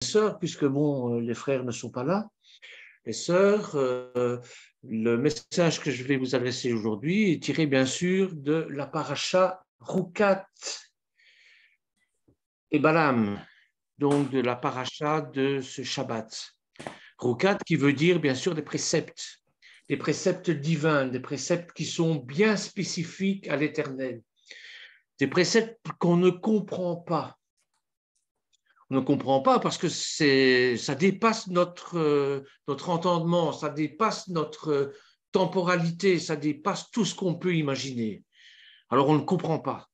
sœurs, puisque bon, les frères ne sont pas là, les sœurs, le message que je vais vous adresser aujourd'hui est tiré bien sûr de la paracha Roukat et Balaam, donc de la paracha de ce Shabbat. Roukat qui veut dire bien sûr des préceptes divins, des préceptes qui sont bien spécifiques à l'Éternel, des préceptes qu'on ne comprend pas. On ne comprend pas parce que ça dépasse notre entendement, ça dépasse notre temporalité, ça dépasse tout ce qu'on peut imaginer. Alors on ne comprend pas.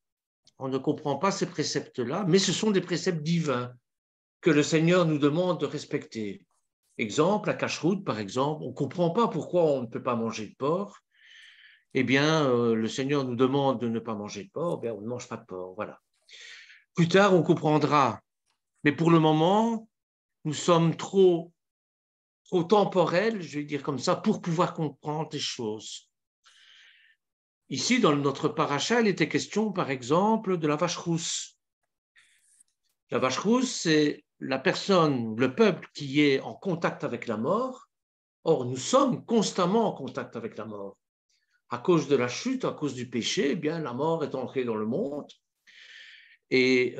On ne comprend pas ces préceptes-là, mais ce sont des préceptes divins que le Seigneur nous demande de respecter. Exemple, la cacheroute, par exemple, on ne comprend pas pourquoi on ne peut pas manger de porc. Eh bien, le Seigneur nous demande de ne pas manger de porc, bien, on ne mange pas de porc, voilà. Plus tard, on comprendra. Mais pour le moment, nous sommes trop temporels, je vais dire comme ça, pour pouvoir comprendre les choses. Ici, dans notre paracha, il était question, par exemple, de la vache rousse. La vache rousse, c'est la personne, le peuple qui est en contact avec la mort. Or, nous sommes constamment en contact avec la mort. À cause de la chute, à cause du péché, eh bien, la mort est entrée dans le monde. Et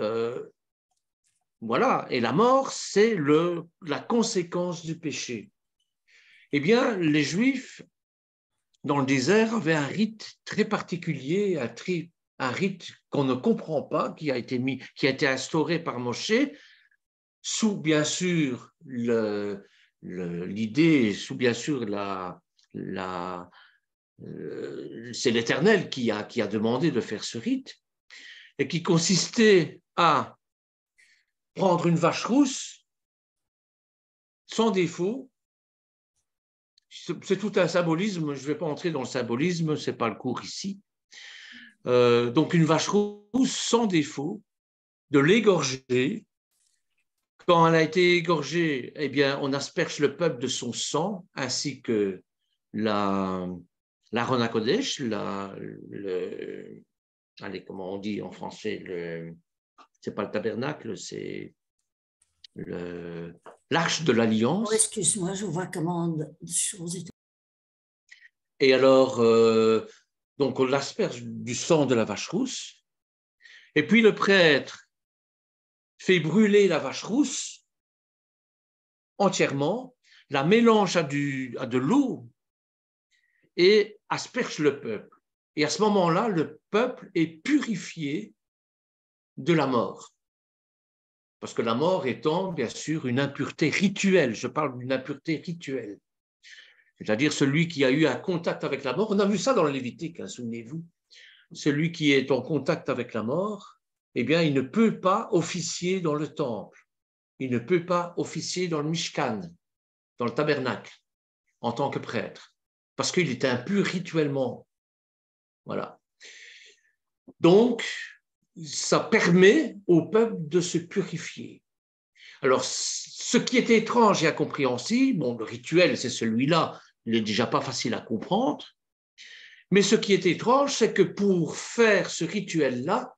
voilà, et la mort, c'est la conséquence du péché. Eh bien, les Juifs, dans le désert, avaient un rite très particulier, un rite qu'on ne comprend pas, qui a été instauré par Moshe, sous bien sûr l'idée, sous bien sûr c'est l'Éternel qui a demandé de faire ce rite, et qui consistait à prendre une vache rousse, sans défaut. C'est tout un symbolisme, je ne vais pas entrer dans le symbolisme, ce n'est pas le cours ici. Donc une vache rousse sans défaut, de l'égorger. Quand elle a été égorgée, eh bien, on asperge le peuple de son sang, ainsi que l'Aaron HaKodesh, allez, comment on dit en français, c'est pas le tabernacle, c'est l'arche de l'alliance. Oh, excuse-moi, je vois comment de choses. Et alors, donc on l'asperge du sang de la vache rousse, et puis le prêtre fait brûler la vache rousse entièrement, la mélange à de l'eau et asperge le peuple. Et à ce moment-là, le peuple est purifié de la mort. Parce que la mort étant, bien sûr, une impureté rituelle. Je parle d'une impureté rituelle. C'est-à-dire celui qui a eu un contact avec la mort. On a vu ça dans le Lévitique, hein, souvenez-vous. Celui qui est en contact avec la mort, eh bien, il ne peut pas officier dans le temple. Il ne peut pas officier dans le Mishkan, dans le tabernacle, en tant que prêtre, parce qu'il est impur rituellement. Voilà. Donc, ça permet au peuple de se purifier. Alors, ce qui est étrange et incompréhensible, bon, le rituel, c'est celui-là, il n'est déjà pas facile à comprendre, mais ce qui est étrange, c'est que pour faire ce rituel-là,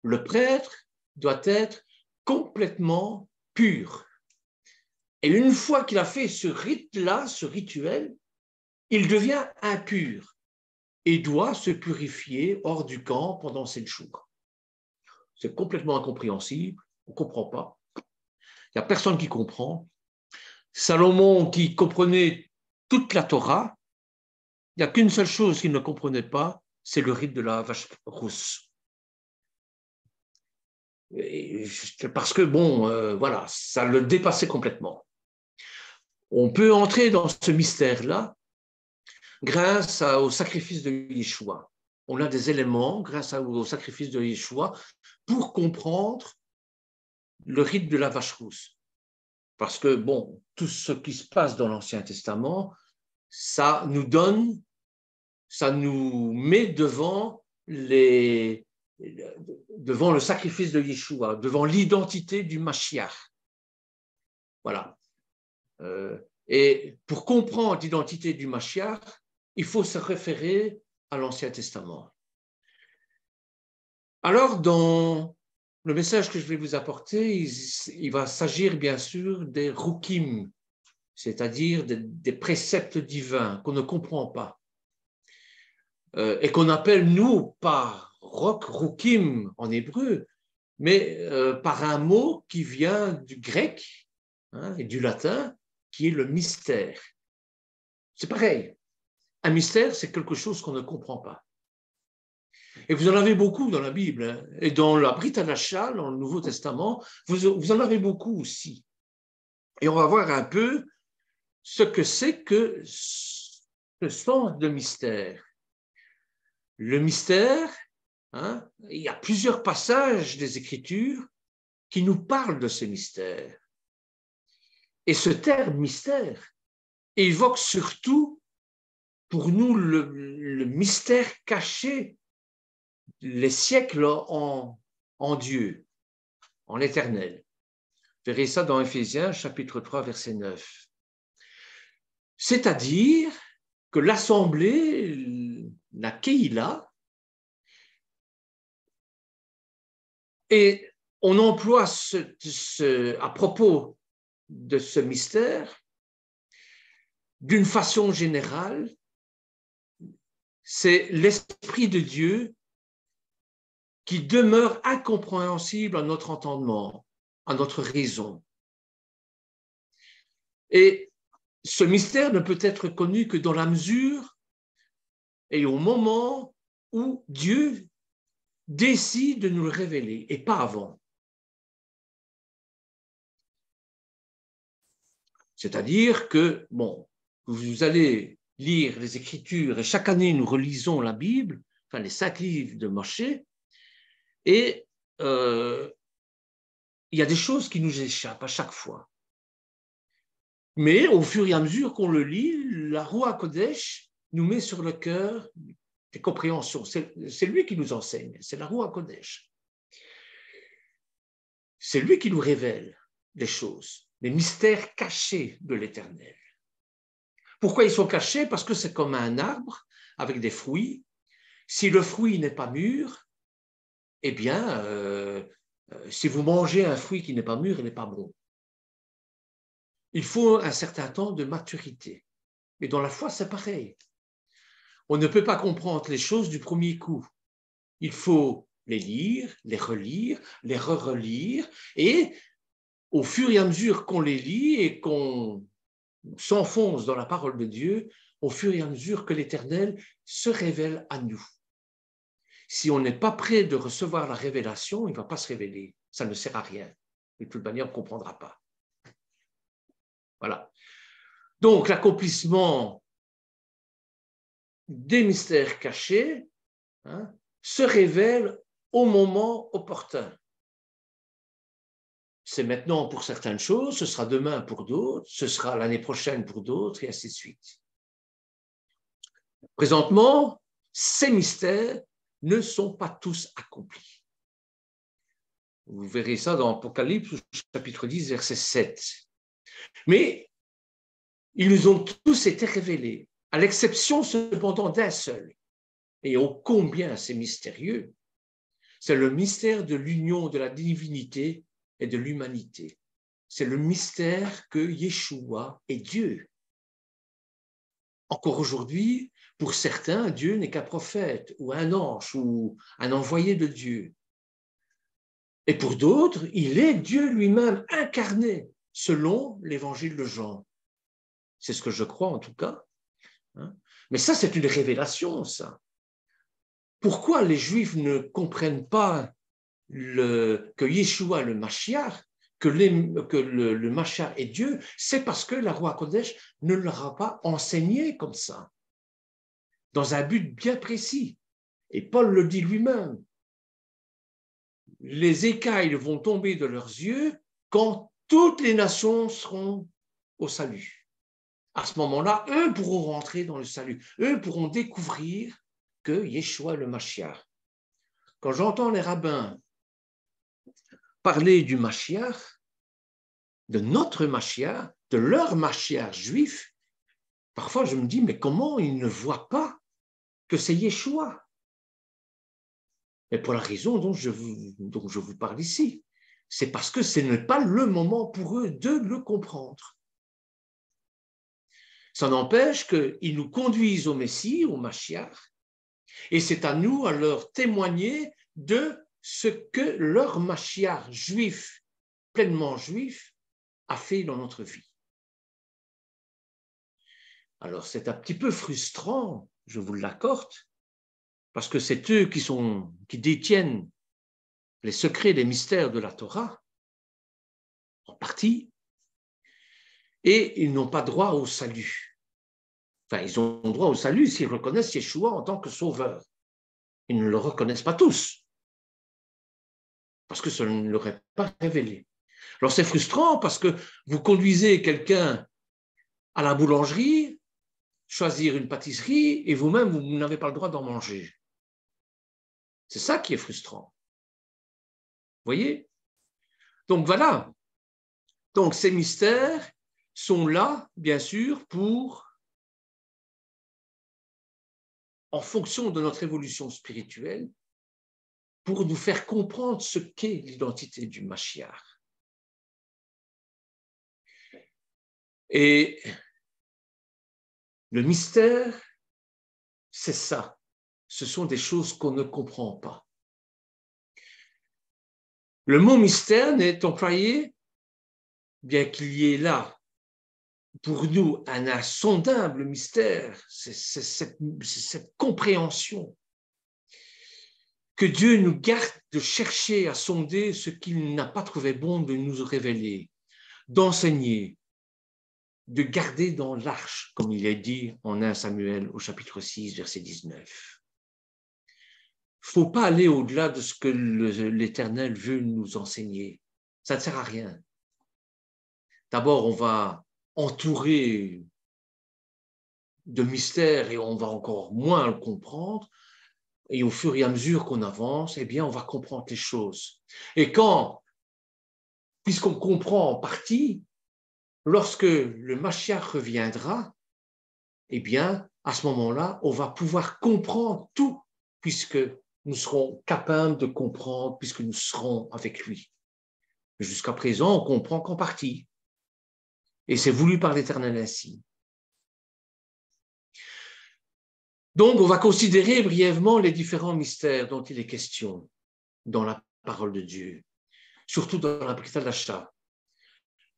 le prêtre doit être complètement pur. Et une fois qu'il a fait ce rite-là, ce rituel, il devient impur et doit se purifier hors du camp pendant 7 jours. C'est complètement incompréhensible, on ne comprend pas. Il n'y a personne qui comprend. Salomon, qui comprenait toute la Torah, il n'y a qu'une seule chose qu'il ne comprenait pas, c'est le rite de la vache rousse. Parce que, bon, voilà, ça le dépassait complètement. On peut entrer dans ce mystère-là grâce au sacrifice de Yeshua. On a des éléments, grâce au sacrifice de Yeshua, pour comprendre le rite de la vache rousse. Parce que, bon, tout ce qui se passe dans l'Ancien Testament, ça nous met devant le sacrifice de Yeshua, devant l'identité du Mashiach. Voilà. Et pour comprendre l'identité du Mashiach, il faut se référer à l'Ancien Testament. Alors, dans le message que je vais vous apporter, il va s'agir bien sûr des rukim, c'est-à-dire des préceptes divins qu'on ne comprend pas et qu'on appelle, nous, par rukim en hébreu, mais par un mot qui vient du grec et du latin, qui est le mystère. C'est pareil. Un mystère, c'est quelque chose qu'on ne comprend pas. Et vous en avez beaucoup dans la Bible. Hein. Et dans la Brit Hadasha, dans le Nouveau Testament, vous en avez beaucoup aussi. Et on va voir un peu ce que c'est que ce sens de mystère. Le mystère, hein, il y a plusieurs passages des Écritures qui nous parlent de ces mystères. Et ce terme mystère évoque surtout pour nous le mystère caché, les siècles en Dieu, en l'éternel. Vous verrez ça dans Éphésiens, chapitre 3, verset 9. C'est-à-dire que l'assemblée, la Keïla, et on emploie à propos de ce mystère, d'une façon générale, c'est l'Esprit de Dieu qui demeure incompréhensible à notre entendement, à notre raison. Et ce mystère ne peut être connu que dans la mesure et au moment où Dieu décide de nous le révéler, et pas avant. C'est-à-dire que, bon, vous allez lire les Écritures, et chaque année nous relisons la Bible, enfin les 5 livres de Moshé, et il y a des choses qui nous échappent à chaque fois. Mais au fur et à mesure qu'on le lit, la Roua Kodesh nous met sur le cœur des compréhensions. C'est lui qui nous enseigne, c'est la Roua Kodesh. C'est lui qui nous révèle les choses, les mystères cachés de l'Éternel. Pourquoi ils sont cachés? Parce que c'est comme un arbre avec des fruits. Si le fruit n'est pas mûr, eh bien, si vous mangez un fruit qui n'est pas mûr, il n'est pas bon. Il faut un certain temps de maturité. Et dans la foi, c'est pareil. On ne peut pas comprendre les choses du premier coup. Il faut les lire, les relire, les re-relire, et au fur et à mesure qu'on les lit et qu'on s'enfonce dans la parole de Dieu, au fur et à mesure que l'Éternel se révèle à nous. Si on n'est pas prêt de recevoir la révélation, il ne va pas se révéler. Ça ne sert à rien. De toute manière, on ne comprendra pas. Voilà. Donc, l'accomplissement des mystères cachés se révèle au moment opportun. C'est maintenant pour certaines choses, ce sera demain pour d'autres, ce sera l'année prochaine pour d'autres, et ainsi de suite. Présentement, ces mystères ne sont pas tous accomplis. Vous verrez ça dans Apocalypse, chapitre 10, verset 7. Mais ils nous ont tous été révélés, à l'exception cependant d'un seul. Et ô combien c'est mystérieux! C'est le mystère de l'union de la divinité et de l'humanité. C'est le mystère que Yeshua est Dieu. Encore aujourd'hui, pour certains, Dieu n'est qu'un prophète ou un ange ou un envoyé de Dieu. Et pour d'autres, il est Dieu lui-même incarné, selon l'évangile de Jean. C'est ce que je crois en tout cas. Mais ça, c'est une révélation, ça. Pourquoi les Juifs ne comprennent pas que Yeshua, le Mashiach, que le Mashiach est Dieu? C'est parce que la Roua Kodesh ne leur a pas enseigné comme ça, dans un but bien précis. Et Paul le dit lui-même. Les écailles vont tomber de leurs yeux quand toutes les nations seront au salut. À ce moment-là, eux pourront rentrer dans le salut. Eux pourront découvrir que Yeshua est le Mashiach. Quand j'entends les rabbins parler du Mashiach, de notre Mashiach, de leur Mashiach juif, parfois je me dis, mais comment ils ne voient pas que c'est Yeshua? Et pour la raison dont je vous parle ici. C'est parce que ce n'est pas le moment pour eux de le comprendre. Ça n'empêche qu'ils nous conduisent au Messie, au Mashiach, et c'est à nous à leur témoigner de ce que leur Mashiach juif, pleinement juif, a fait dans notre vie. Alors c'est un petit peu frustrant, je vous l'accorde, parce que c'est eux qui détiennent les secrets, les mystères de la Torah, en partie, et ils n'ont pas droit au salut. Enfin, ils ont droit au salut s'ils reconnaissent Yeshua en tant que sauveur. Ils ne le reconnaissent pas tous, parce que ça ne leur est pas révélé. Alors c'est frustrant parce que vous conduisez quelqu'un à la boulangerie, choisir une pâtisserie, et vous-même, vous n'avez pas le droit d'en manger. C'est ça qui est frustrant. Vous voyez? Donc voilà. Donc ces mystères sont là, bien sûr, en fonction de notre évolution spirituelle, pour nous faire comprendre ce qu'est l'identité du Mashiach. Et le mystère, c'est ça. Ce sont des choses qu'on ne comprend pas. Le mot mystère n'est employé, bien qu'il y ait là, pour nous, un insondable mystère, c'est cette compréhension que Dieu nous garde de chercher à sonder ce qu'il n'a pas trouvé bon de nous révéler, d'enseigner, de garder dans l'arche, comme il est dit en 1 Samuel au chapitre 6, verset 19. Il ne faut pas aller au-delà de ce que l'Éternel veut nous enseigner. Ça ne sert à rien. D'abord, on va entourer de mystères et on va encore moins le comprendre. Et au fur et à mesure qu'on avance, eh bien, on va comprendre les choses. Et puisqu'on comprend en partie, lorsque le Mashiach reviendra, eh bien, à ce moment-là, on va pouvoir comprendre tout, puisque nous serons capables de comprendre, puisque nous serons avec lui. Jusqu'à présent, on comprend qu'en partie. Et c'est voulu par l'Éternel ainsi. Donc, on va considérer brièvement les différents mystères dont il est question dans la parole de Dieu, surtout dans la Brit Hadasha.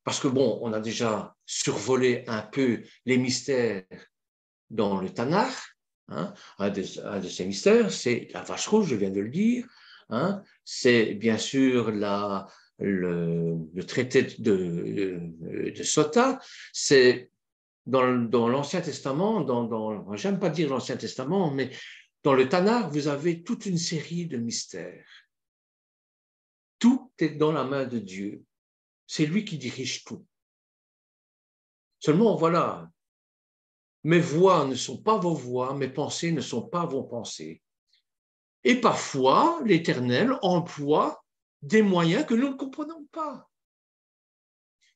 Parce que, bon, on a déjà survolé un peu les mystères dans le Tanakh. Hein. Un de ces mystères, c'est la vache rouge, je viens de le dire. Hein. C'est bien sûr le traité de Sota. C'est dans l'Ancien Testament, j'aime pas dire l'Ancien Testament, mais dans le Tanakh, vous avez toute une série de mystères. Tout est dans la main de Dieu. C'est lui qui dirige tout. Seulement, voilà, mes voix ne sont pas vos voix, mes pensées ne sont pas vos pensées. Et parfois, l'Éternel emploie des moyens que nous ne comprenons pas.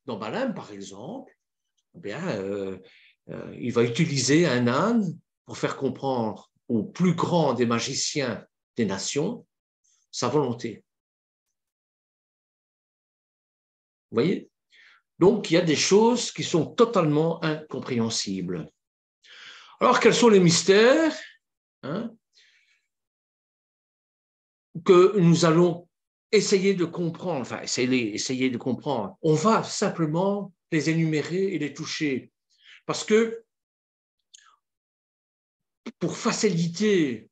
Dans Balaam, par exemple, eh bien, il va utiliser un âne pour faire comprendre au plus grand des magiciens des nations sa volonté. Vous voyez? Donc, il y a des choses qui sont totalement incompréhensibles. Alors, quels sont les mystères que nous allons essayer de comprendre, enfin, essayer de comprendre. On va simplement les énumérer et les toucher. Parce que pour faciliter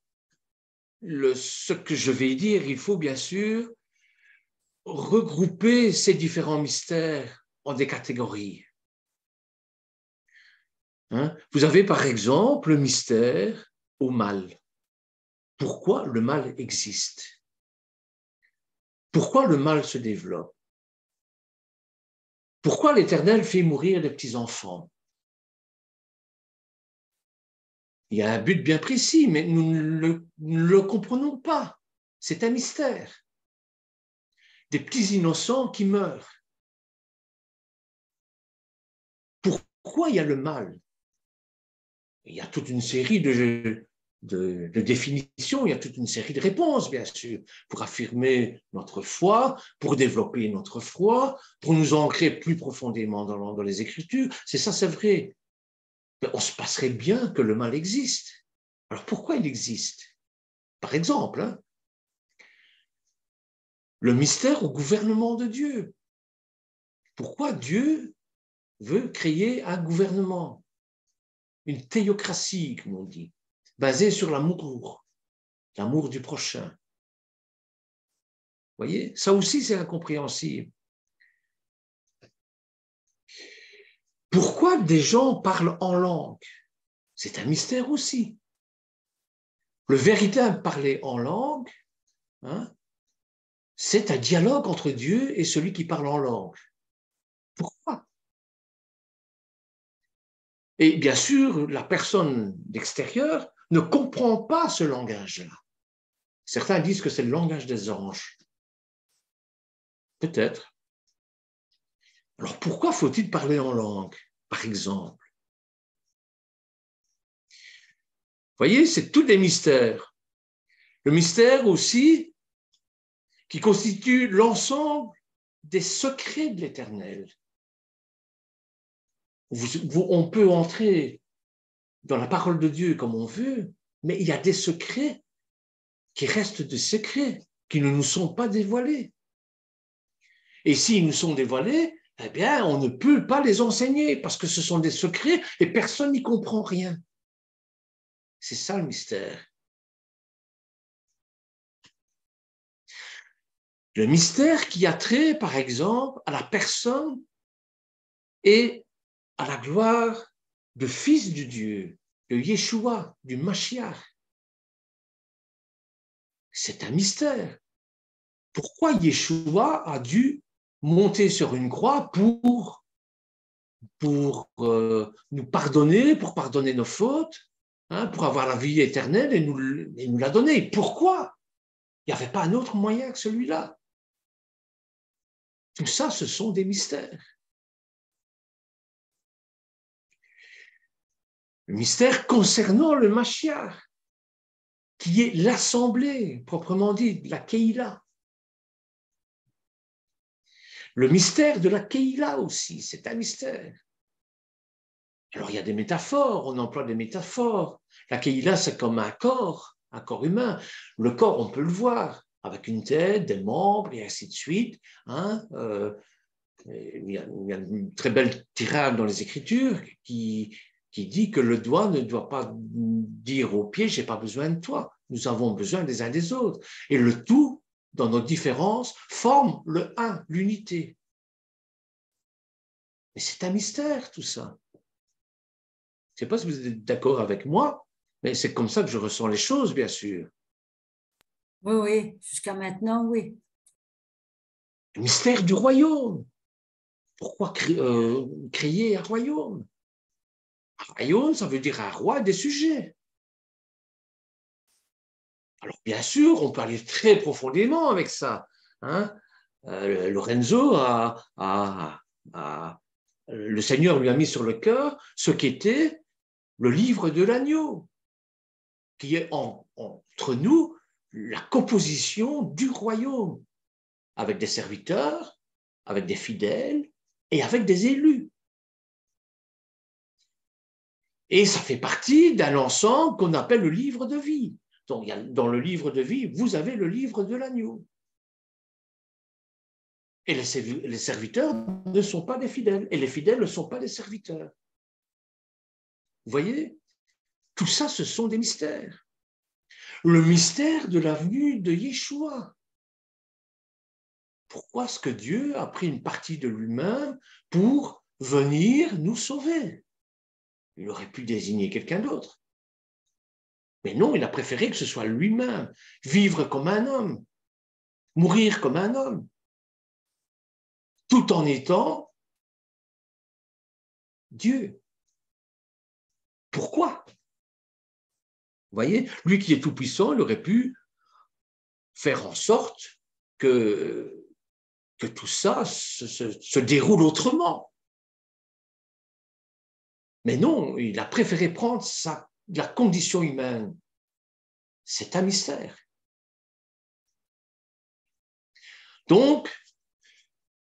ce que je vais dire, il faut bien sûr regrouper ces différents mystères en des catégories. Vous avez par exemple le mystère au mal. Pourquoi le mal existe? Pourquoi le mal se développe? Pourquoi l'Éternel fait mourir les petits-enfants? Il y a un but bien précis, mais nous ne le comprenons pas. C'est un mystère. Des petits innocents qui meurent. Pourquoi il y a le mal? Il y a toute une série de définition, il y a toute une série de réponses, bien sûr, pour affirmer notre foi, pour développer notre foi, pour nous ancrer plus profondément dans les Écritures. C'est ça, c'est vrai. Mais on se passerait bien que le mal existe. Alors pourquoi il existe? Par exemple, hein, le mystère au gouvernement de Dieu. Pourquoi Dieu veut créer un gouvernement, une théocratie, comme on dit, basée sur l'amour du prochain? Vous voyez, ça aussi c'est incompréhensible. Pourquoi des gens parlent en langue? C'est un mystère aussi. Le véritable parler en langue, hein, c'est un dialogue entre Dieu et celui qui parle en langue. Pourquoi? Et bien sûr, la personne d'extérieur ne comprend pas ce langage-là. Certains disent que c'est le langage des anges. Peut-être. Alors pourquoi faut-il parler en langue, par exemple? Vous voyez, c'est tous des mystères. Le mystère aussi qui constitue l'ensemble des secrets de l'Éternel. On peut entrer dans la parole de Dieu comme on veut, mais il y a des secrets qui restent des secrets, qui ne nous sont pas dévoilés. Et s'ils nous sont dévoilés, eh bien, on ne peut pas les enseigner parce que ce sont des secrets et personne n'y comprend rien. C'est ça le mystère. Le mystère qui a trait, par exemple, à la personne et à la gloire du Fils de Dieu, de Yeshua, du Mashiach. C'est un mystère. Pourquoi Yeshua a dû monter sur une croix pour nous pardonner, pour pardonner nos fautes, hein, pour avoir la vie éternelle et nous la donner? Pourquoi? Il n'y avait pas un autre moyen que celui-là. Tout ça, ce sont des mystères. Le mystère concernant le Mashiach, qui est l'assemblée, proprement dit, la Keïla. Le mystère de la Keïla aussi, c'est un mystère. Alors, il y a des métaphores, on emploie des métaphores. La Keïla, c'est comme un corps humain. Le corps, on peut le voir, avec une tête, des membres, et ainsi de suite. Hein, il y a une très belle tirade dans les Écritures qui dit que le doigt ne doit pas dire au pied, j'ai pas besoin de toi. Nous avons besoin des uns des autres. Et le tout, dans nos différences, forme le un, l'unité. Mais c'est un mystère, tout ça. Je ne sais pas si vous êtes d'accord avec moi, mais c'est comme ça que je ressens les choses, bien sûr. Oui, oui, jusqu'à maintenant, oui. Le mystère du royaume. Pourquoi créer un royaume? Un royaume, ça veut dire un roi des sujets. Alors, bien sûr, on peut aller très profondément avec ça. Hein? Lorenzo le Seigneur lui a mis sur le cœur ce qu'était le livre de l'agneau, qui est entre nous la composition du royaume, avec des serviteurs, avec des fidèles et avec des élus. Et ça fait partie d'un ensemble qu'on appelle le livre de vie. Donc, dans le livre de vie, vous avez le livre de l'agneau. Et les serviteurs ne sont pas des fidèles, et les fidèles ne sont pas des serviteurs. Vous voyez? Tout ça, ce sont des mystères. Le mystère de la venue de Yeshua. Pourquoi est-ce que Dieu a pris une partie de lui-même pour venir nous sauver? Il aurait pu désigner quelqu'un d'autre. Mais non, il a préféré que ce soit lui-même, vivre comme un homme, mourir comme un homme, tout en étant Dieu. Pourquoi? Vous voyez, lui qui est tout-puissant, il aurait pu faire en sorte que tout ça se déroule autrement. Mais non, il a préféré prendre la condition humaine c'est un mystère. Donc,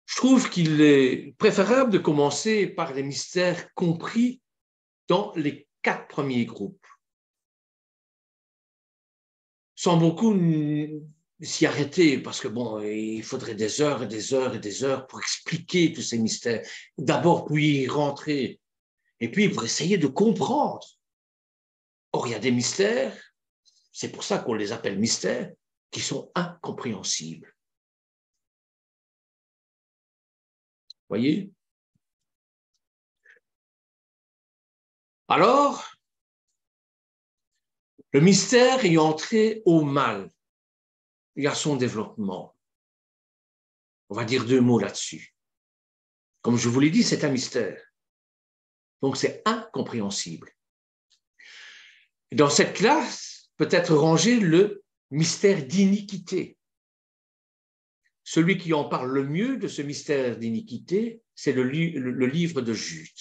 je trouve qu'il est préférable de commencer par les mystères compris dans les 4 premiers groupes, sans beaucoup s'y arrêter, parce que bon, il faudrait des heures et des heures et des heures pour expliquer tous ces mystères. D'abord, pour y rentrer, et puis pour essayer de comprendre. Or, il y a des mystères, c'est pour ça qu'on les appelle mystères, qui sont incompréhensibles. Voyez? Alors, le mystère est entré au mal. Il y a son développement. On va dire 2 mots là-dessus. Comme je vous l'ai dit, c'est un mystère. Donc, c'est incompréhensible. Dans cette classe peut être rangé le mystère d'iniquité. Celui qui en parle le mieux de ce mystère d'iniquité, c'est le livre de Jude.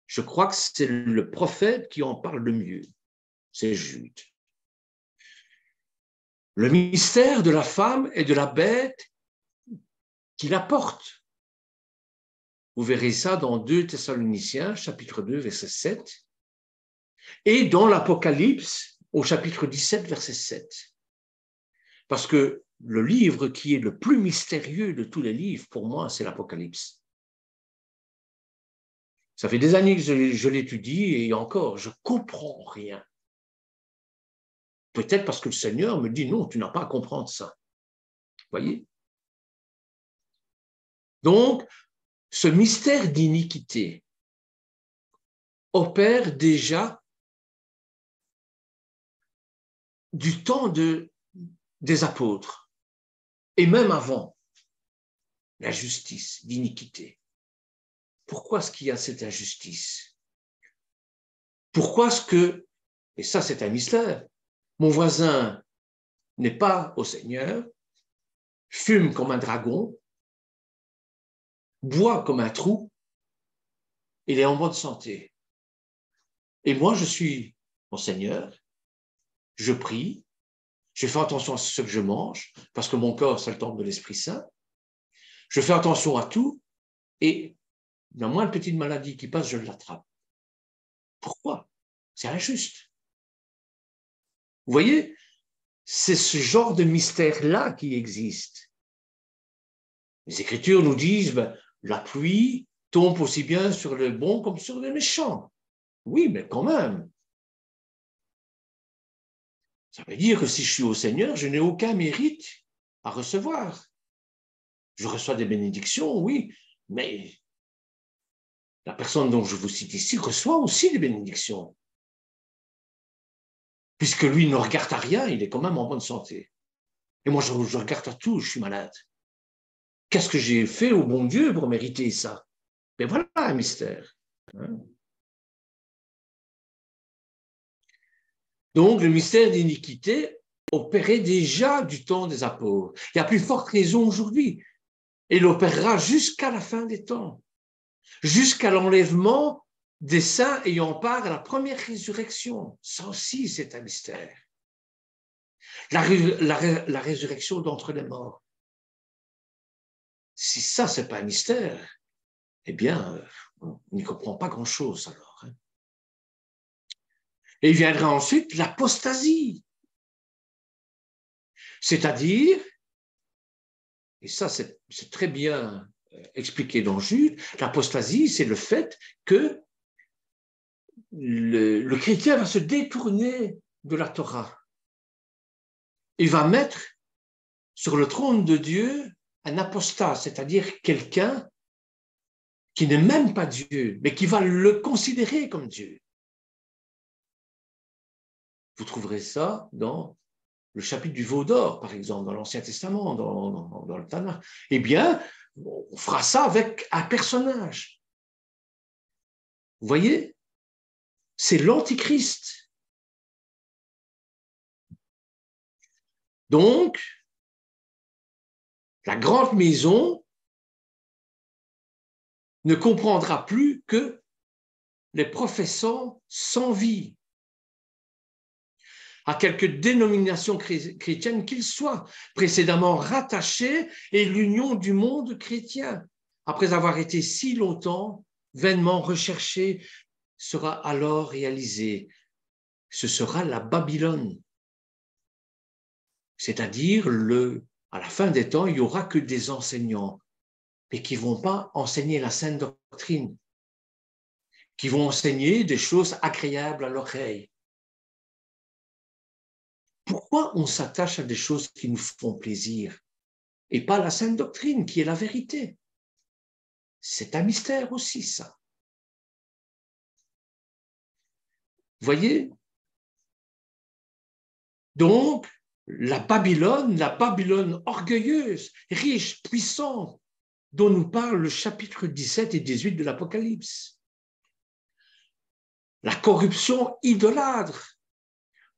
Je crois que c'est le prophète qui en parle le mieux. C'est Jude. Le mystère de la femme et de la bête qu'il apporte. Vous verrez ça dans 2 Thessaloniciens, chapitre 2, verset 7, et dans l'Apocalypse, au chapitre 17, verset 7. Parce que le livre qui est le plus mystérieux de tous les livres, pour moi, c'est l'Apocalypse. Ça fait des années que je l'étudie et encore, je ne comprends rien. Peut-être parce que le Seigneur me dit, non, tu n'as pas à comprendre ça. Vous voyez? Donc, ce mystère d'iniquité opère déjà du temps des apôtres, et même avant, la justice d'iniquité. Pourquoi est-ce qu'il y a cette injustice? Pourquoi est-ce que, et ça c'est un mystère, mon voisin n'est pas au Seigneur, fume comme un dragon, boit comme un trou, il est en bonne santé. Et moi, je suis au Seigneur, je prie, je fais attention à ce que je mange, parce que mon corps, c'est le temple de l'Esprit Saint. Je fais attention à tout, et la moindre petite maladie qui passe, je l'attrape. Pourquoi? C'est injuste. Vous voyez, c'est ce genre de mystère-là qui existe. Les Écritures nous disent, la pluie tombe aussi bien sur les bons comme sur les méchants. Oui, mais quand même. Ça veut dire que si je suis au Seigneur, je n'ai aucun mérite à recevoir. Je reçois des bénédictions, oui, mais la personne dont je vous cite ici reçoit aussi des bénédictions. Puisque lui ne regarde à rien, il est quand même en bonne santé. Et moi, je regarde à tout, je suis malade. Qu'est-ce que j'ai fait au bon Dieu pour mériter ça? Mais voilà un mystère. Donc, le mystère d'iniquité opérait déjà du temps des apôtres. Il y a plus forte raison aujourd'hui. Et il opérera jusqu'à la fin des temps, jusqu'à l'enlèvement des saints ayant part à la première résurrection. Ça aussi, c'est un mystère. La résurrection d'entre les morts. Si ça, ce n'est pas un mystère, eh bien, on n'y comprend pas grand-chose alors. Et il viendra ensuite l'apostasie. C'est-à-dire, et ça c'est très bien expliqué dans Jude, l'apostasie, c'est le fait que le chrétien va se détourner de la Torah. Il va mettre sur le trône de Dieu un apostat, c'est-à-dire quelqu'un qui n'est même pas Dieu, mais qui va le considérer comme Dieu. Vous trouverez ça dans le chapitre du veau d'or, par exemple, dans l'Ancien Testament, dans le Tanakh. Eh bien, on fera ça avec un personnage. Vous voyez? C'est l'Antichrist. Donc, la grande maison ne comprendra plus que les professants sans vie. à quelque dénomination chrétienne qu'il soit, précédemment rattaché, et l'union du monde chrétien, après avoir été si longtemps vainement recherché, sera alors réalisée. Ce sera la Babylone. C'est-à-dire, à la fin des temps, il n'y aura que des enseignants, mais qui ne vont pas enseigner la sainte doctrine, qui vont enseigner des choses agréables à l'oreille. Pourquoi on s'attache à des choses qui nous font plaisir et pas la sainte doctrine qui est la vérité? C'est un mystère aussi, ça. Vous voyez? Donc, la Babylone orgueilleuse, riche, puissante, dont nous parle le chapitre 17 et 18 de l'Apocalypse. La corruption idolâtre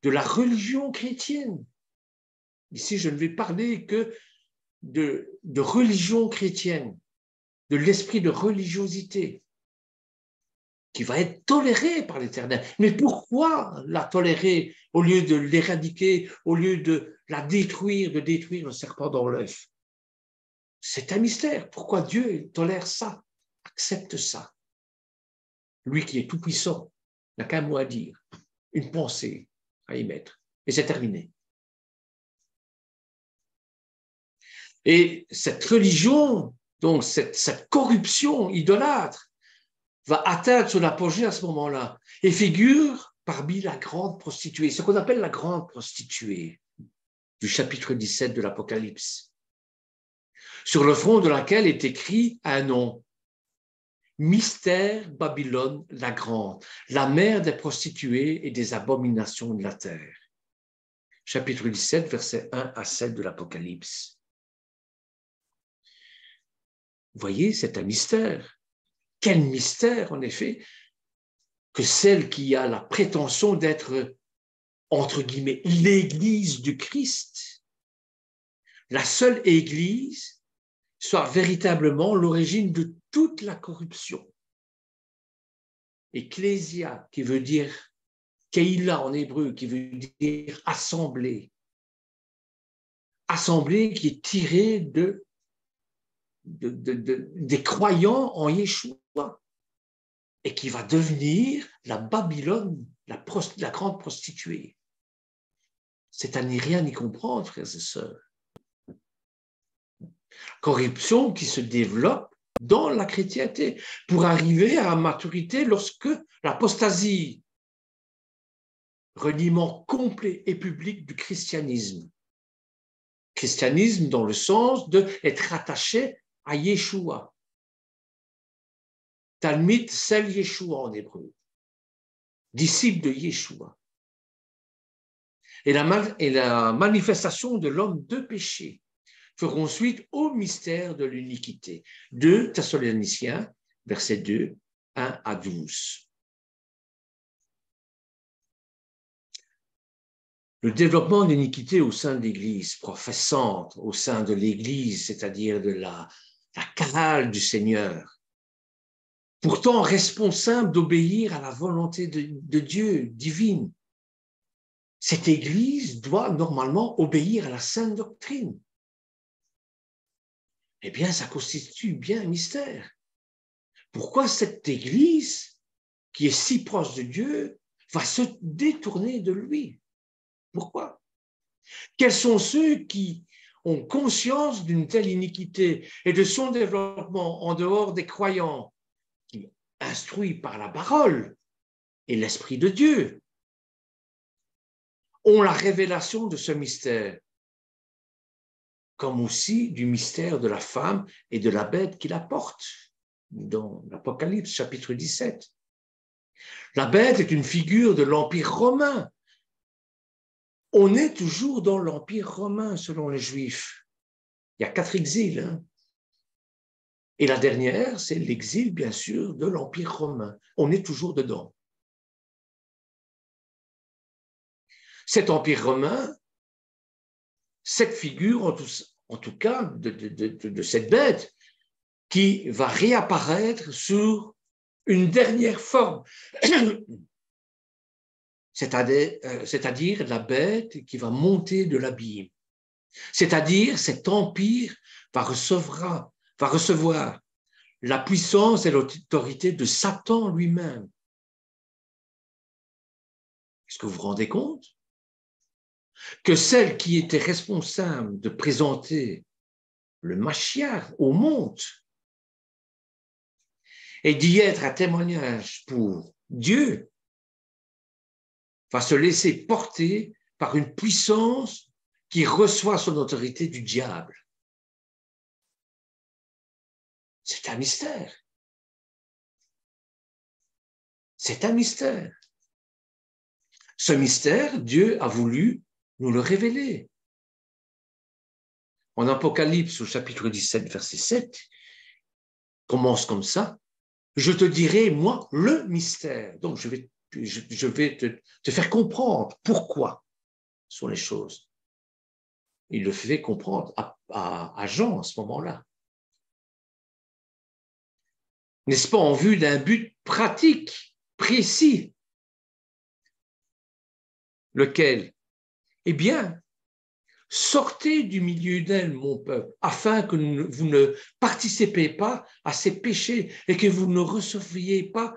de la religion chrétienne. Ici, je ne vais parler que de religion chrétienne, de l'esprit de religiosité qui va être toléré par l'Éternel. Mais pourquoi la tolérer au lieu de l'éradiquer, au lieu de la détruire, de détruire le serpent dans l'œuf? C'est un mystère. Pourquoi Dieu tolère ça, accepte ça? Lui qui est tout-puissant n'a qu'un mot à dire, une pensée à y mettre. Et c'est terminé. Et cette religion, donc cette corruption idolâtre, va atteindre son apogée à ce moment-là et figure parmi la grande prostituée, ce qu'on appelle la grande prostituée du chapitre 17 de l'Apocalypse, sur le front de laquelle est écrit un nom: Mystère Babylone la grande, la mère des prostituées et des abominations de la terre. Chapitre 17, versets 1 à 7 de l'Apocalypse. Vous voyez, c'est un mystère. Quel mystère, en effet, que celle qui a la prétention d'être, entre guillemets, l'Église du Christ, la seule Église, soit véritablement l'origine de toute la corruption. Ecclésia, qui veut dire Keïla en hébreu, qui veut dire assemblée. Assemblée qui est tirée des croyants en Yeshua et qui va devenir la Babylone, la grande prostituée. C'est à n'y rien y comprendre, frères et sœurs. Corruption qui se développe dans la chrétienté pour arriver à la maturité lorsque l'apostasie, reniement complet et public du christianisme. Christianisme dans le sens d'être attaché à Yeshua. Talmid Sel Yeshua en hébreu. Disciple de Yeshua. Et la manifestation de l'homme de péché feront suite au mystère de l'iniquité. 2 Thessaloniciens, versets 2, 1 à 12. Le développement de l'iniquité au sein de l'Église, professante au sein de l'Église, c'est-à-dire de la chorale du Seigneur, pourtant responsable d'obéir à la volonté de Dieu divine. Cette Église doit normalement obéir à la sainte doctrine. Eh bien, ça constitue bien un mystère. Pourquoi cette Église, qui est si proche de Dieu, va se détourner de lui? Pourquoi? Quels sont ceux qui ont conscience d'une telle iniquité et de son développement en dehors des croyants, qui, instruits par la parole et l'Esprit de Dieu, ont la révélation de ce mystère, comme aussi du mystère de la femme et de la bête qui la porte, dans l'Apocalypse, chapitre 17. La bête est une figure de l'Empire romain. On est toujours dans l'Empire romain, selon les Juifs. Il y a 4 exils. Hein. Et la dernière, c'est l'exil, bien sûr, de l'Empire romain. On est toujours dedans. Cet Empire romain, cette figure, en tout cas, de cette bête, qui va réapparaître sous une dernière forme. c'est-à-dire la bête qui va monter de l'abîme. C'est-à-dire cet empire va recevoir la puissance et l'autorité de Satan lui-même. Est-ce que vous vous rendez compte que celle qui était responsable de présenter le Mashiach au monde et d'y être un témoignage pour Dieu va se laisser porter par une puissance qui reçoit son autorité du diable? C'est un mystère. C'est un mystère. Ce mystère, Dieu a voulu nous le révéler. En Apocalypse, au chapitre 17, verset 7, commence comme ça. Je te dirai, moi, le mystère. Donc, je vais te faire comprendre pourquoi sont les choses. Il le fait comprendre à Jean à ce moment-là. N'est-ce pas en vue d'un but pratique, précis? Lequel? Eh bien, sortez du milieu d'elle, mon peuple, afin que vous ne participez pas à ses péchés et que vous ne receviez pas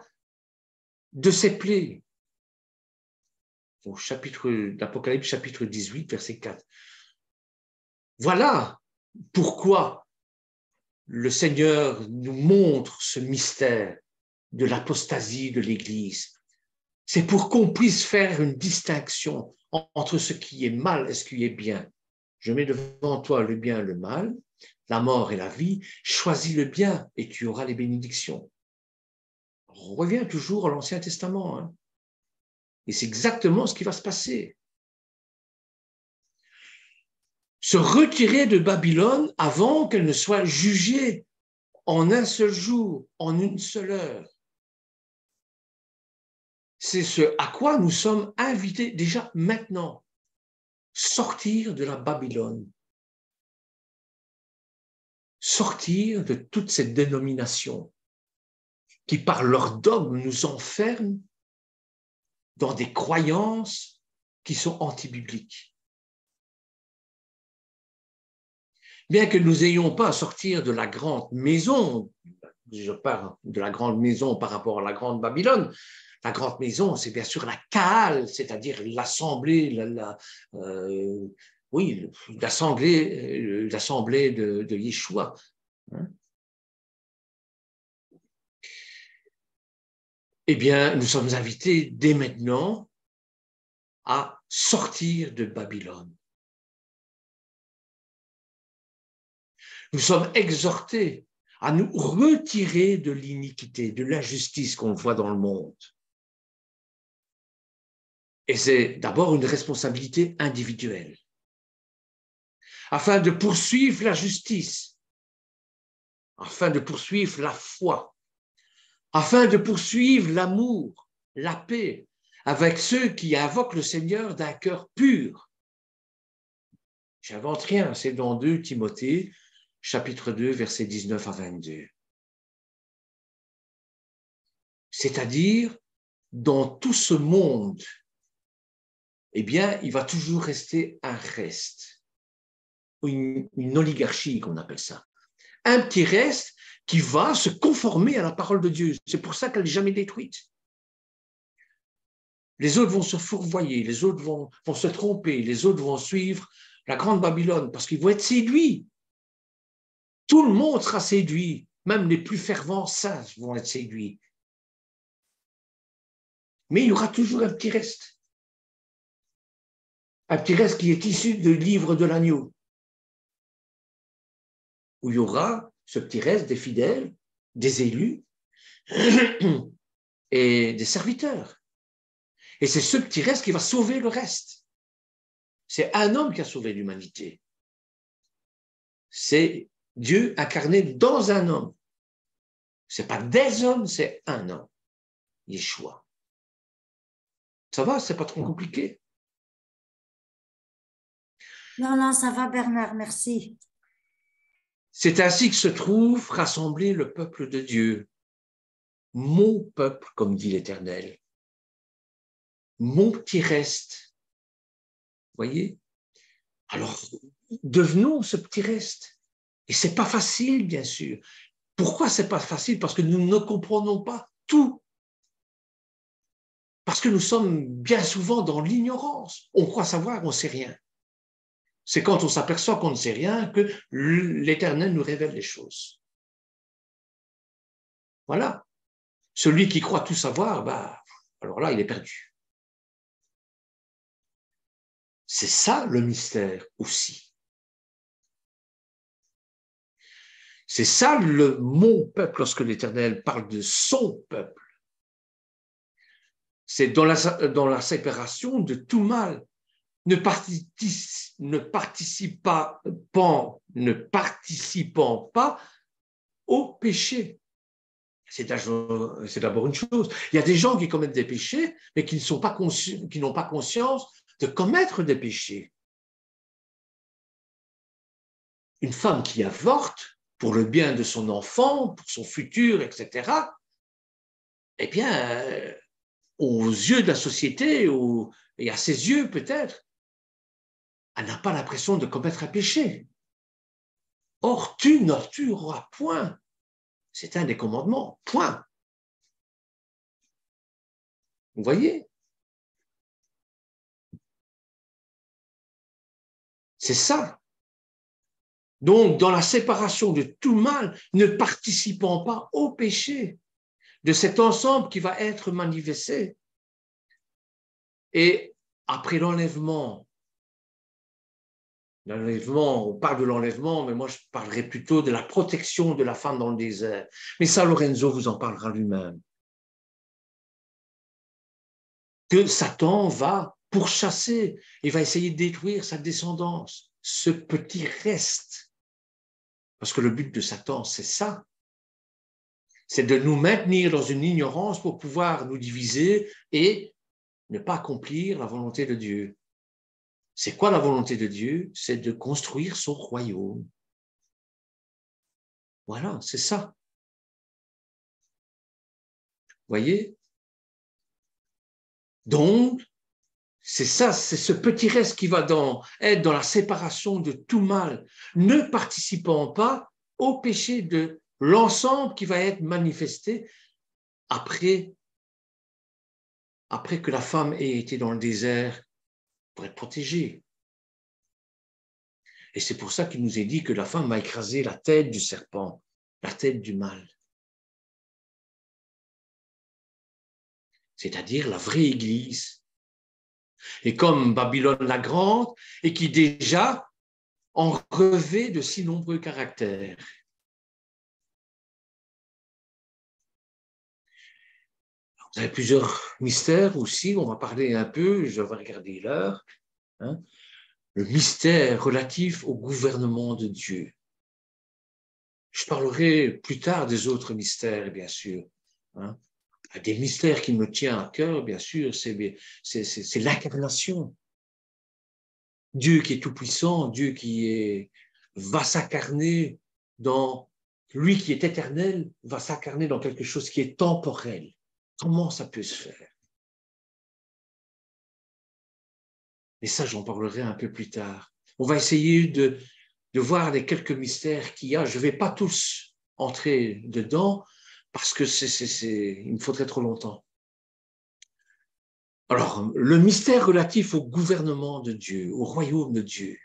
de ses plaies. Au chapitre d'Apocalypse, chapitre 18, verset 4. Voilà pourquoi le Seigneur nous montre ce mystère de l'apostasie de l'Église. C'est pour qu'on puisse faire une distinction entre ce qui est mal et ce qui est bien. Je mets devant toi le bien et le mal, la mort et la vie. Choisis le bien et tu auras les bénédictions. On revient toujours à l'Ancien Testament. Hein. Et c'est exactement ce qui va se passer. Se retirer de Babylone avant qu'elle ne soit jugée en un seul jour, en une seule heure. C'est ce à quoi nous sommes invités déjà maintenant. Sortir de la Babylone. Sortir de toute cette dénomination qui, par leur dogme, nous enferment dans des croyances qui sont anti-bibliques. Bien que nous n'ayons pas à sortir de la grande maison, je parle de la grande maison par rapport à la grande Babylone, la grande maison, c'est bien sûr la Kaal, c'est-à-dire l'assemblée, l'assemblée de Yeshua. Hein? Eh bien, nous sommes invités dès maintenant à sortir de Babylone. Nous sommes exhortés à nous retirer de l'iniquité, de l'injustice qu'on voit dans le monde. Et c'est d'abord une responsabilité individuelle. Afin de poursuivre la justice, afin de poursuivre la foi, afin de poursuivre l'amour, la paix, avec ceux qui invoquent le Seigneur d'un cœur pur. J'invente rien, c'est dans 2 Timothée, chapitre 2, versets 19 à 22. C'est-à-dire, dans tout ce monde, eh bien, il va toujours rester un reste, une oligarchie qu'on appelle ça. Un petit reste qui va se conformer à la parole de Dieu. C'est pour ça qu'elle n'est jamais détruite. Les autres vont se fourvoyer, les autres vont se tromper, les autres vont suivre la grande Babylone parce qu'ils vont être séduits. Tout le monde sera séduit, même les plus fervents saints vont être séduits. Mais il y aura toujours un petit reste. Un petit reste qui est issu du livre de l'agneau. Où il y aura ce petit reste des fidèles, des élus et des serviteurs. Et c'est ce petit reste qui va sauver le reste. C'est un homme qui a sauvé l'humanité. C'est Dieu incarné dans un homme. Ce n'est pas des hommes, c'est un homme. Yeshua. Ça va, c'est pas trop compliqué? Non, non, ça va, Bernard, merci. C'est ainsi que se trouve rassemblé le peuple de Dieu. Mon peuple, comme dit l'Éternel. mon petit reste. Vous voyez? Alors, devenons ce petit reste. Et ce n'est pas facile, bien sûr. Pourquoi ce n'est pas facile? Parce que nous ne comprenons pas tout. Parce que nous sommes bien souvent dans l'ignorance. On croit savoir, on ne sait rien. C'est quand on s'aperçoit qu'on ne sait rien que l'Éternel nous révèle les choses. Voilà. Celui qui croit tout savoir, alors là, il est perdu. C'est ça le mystère aussi. C'est ça le mon peuple lorsque l'Éternel parle de son peuple. C'est dans la séparation de tout mal. Ne participant pas au péché. C'est d'abord une chose. Il y a des gens qui commettent des péchés, mais qui n'ont pas conscience de commettre des péchés. Une femme qui avorte pour le bien de son enfant, pour son futur, etc., eh bien, aux yeux de la société, et à ses yeux peut-être, elle n'a pas l'impression de commettre un péché. Or, tu ne tueras point. C'est un des commandements. Point. Vous voyez? C'est ça. Donc, dans la séparation de tout mal, ne participant pas au péché, de cet ensemble qui va être manifesté. Et après l'enlèvement, on parle de l'enlèvement, mais moi je parlerai plutôt de la protection de la femme dans le désert. Mais ça, Lorenzo vous en parlera lui-même. Que Satan va pourchasser et va essayer de détruire sa descendance, ce petit reste. Parce que le but de Satan, c'est ça. C'est de nous maintenir dans une ignorance pour pouvoir nous diviser et ne pas accomplir la volonté de Dieu. C'est quoi la volonté de Dieu? C'est de construire son royaume. Voilà, c'est ça. Vous voyez? Donc, c'est ça, c'est ce petit reste qui va être dans la séparation de tout mal, ne participant pas au péché de l'ensemble qui va être manifesté après que la femme ait été dans le désert pour être protégée. Et c'est pour ça qu'il nous est dit que la femme va écraser la tête du serpent, la tête du mal. C'est-à-dire la vraie Église. Et comme Babylone la Grande, et qui déjà en revêt de si nombreux caractères. Vous avez plusieurs mystères aussi, on va parler un peu, je vais regarder l'heure. Le mystère relatif au gouvernement de Dieu. Je parlerai plus tard des autres mystères, bien sûr. Des mystères qui me tiennent à cœur, bien sûr, c'est l'incarnation. Dieu qui est tout-puissant, Dieu qui va s'incarner dans lui qui est éternel, va s'incarner dans quelque chose qui est temporel. Comment ça peut se faire? Et ça, j'en parlerai un peu plus tard. On va essayer de voir les quelques mystères qu'il y a. Je ne vais pas tous entrer dedans parce que il me faudrait trop longtemps. Alors, le mystère relatif au gouvernement de Dieu, au royaume de Dieu.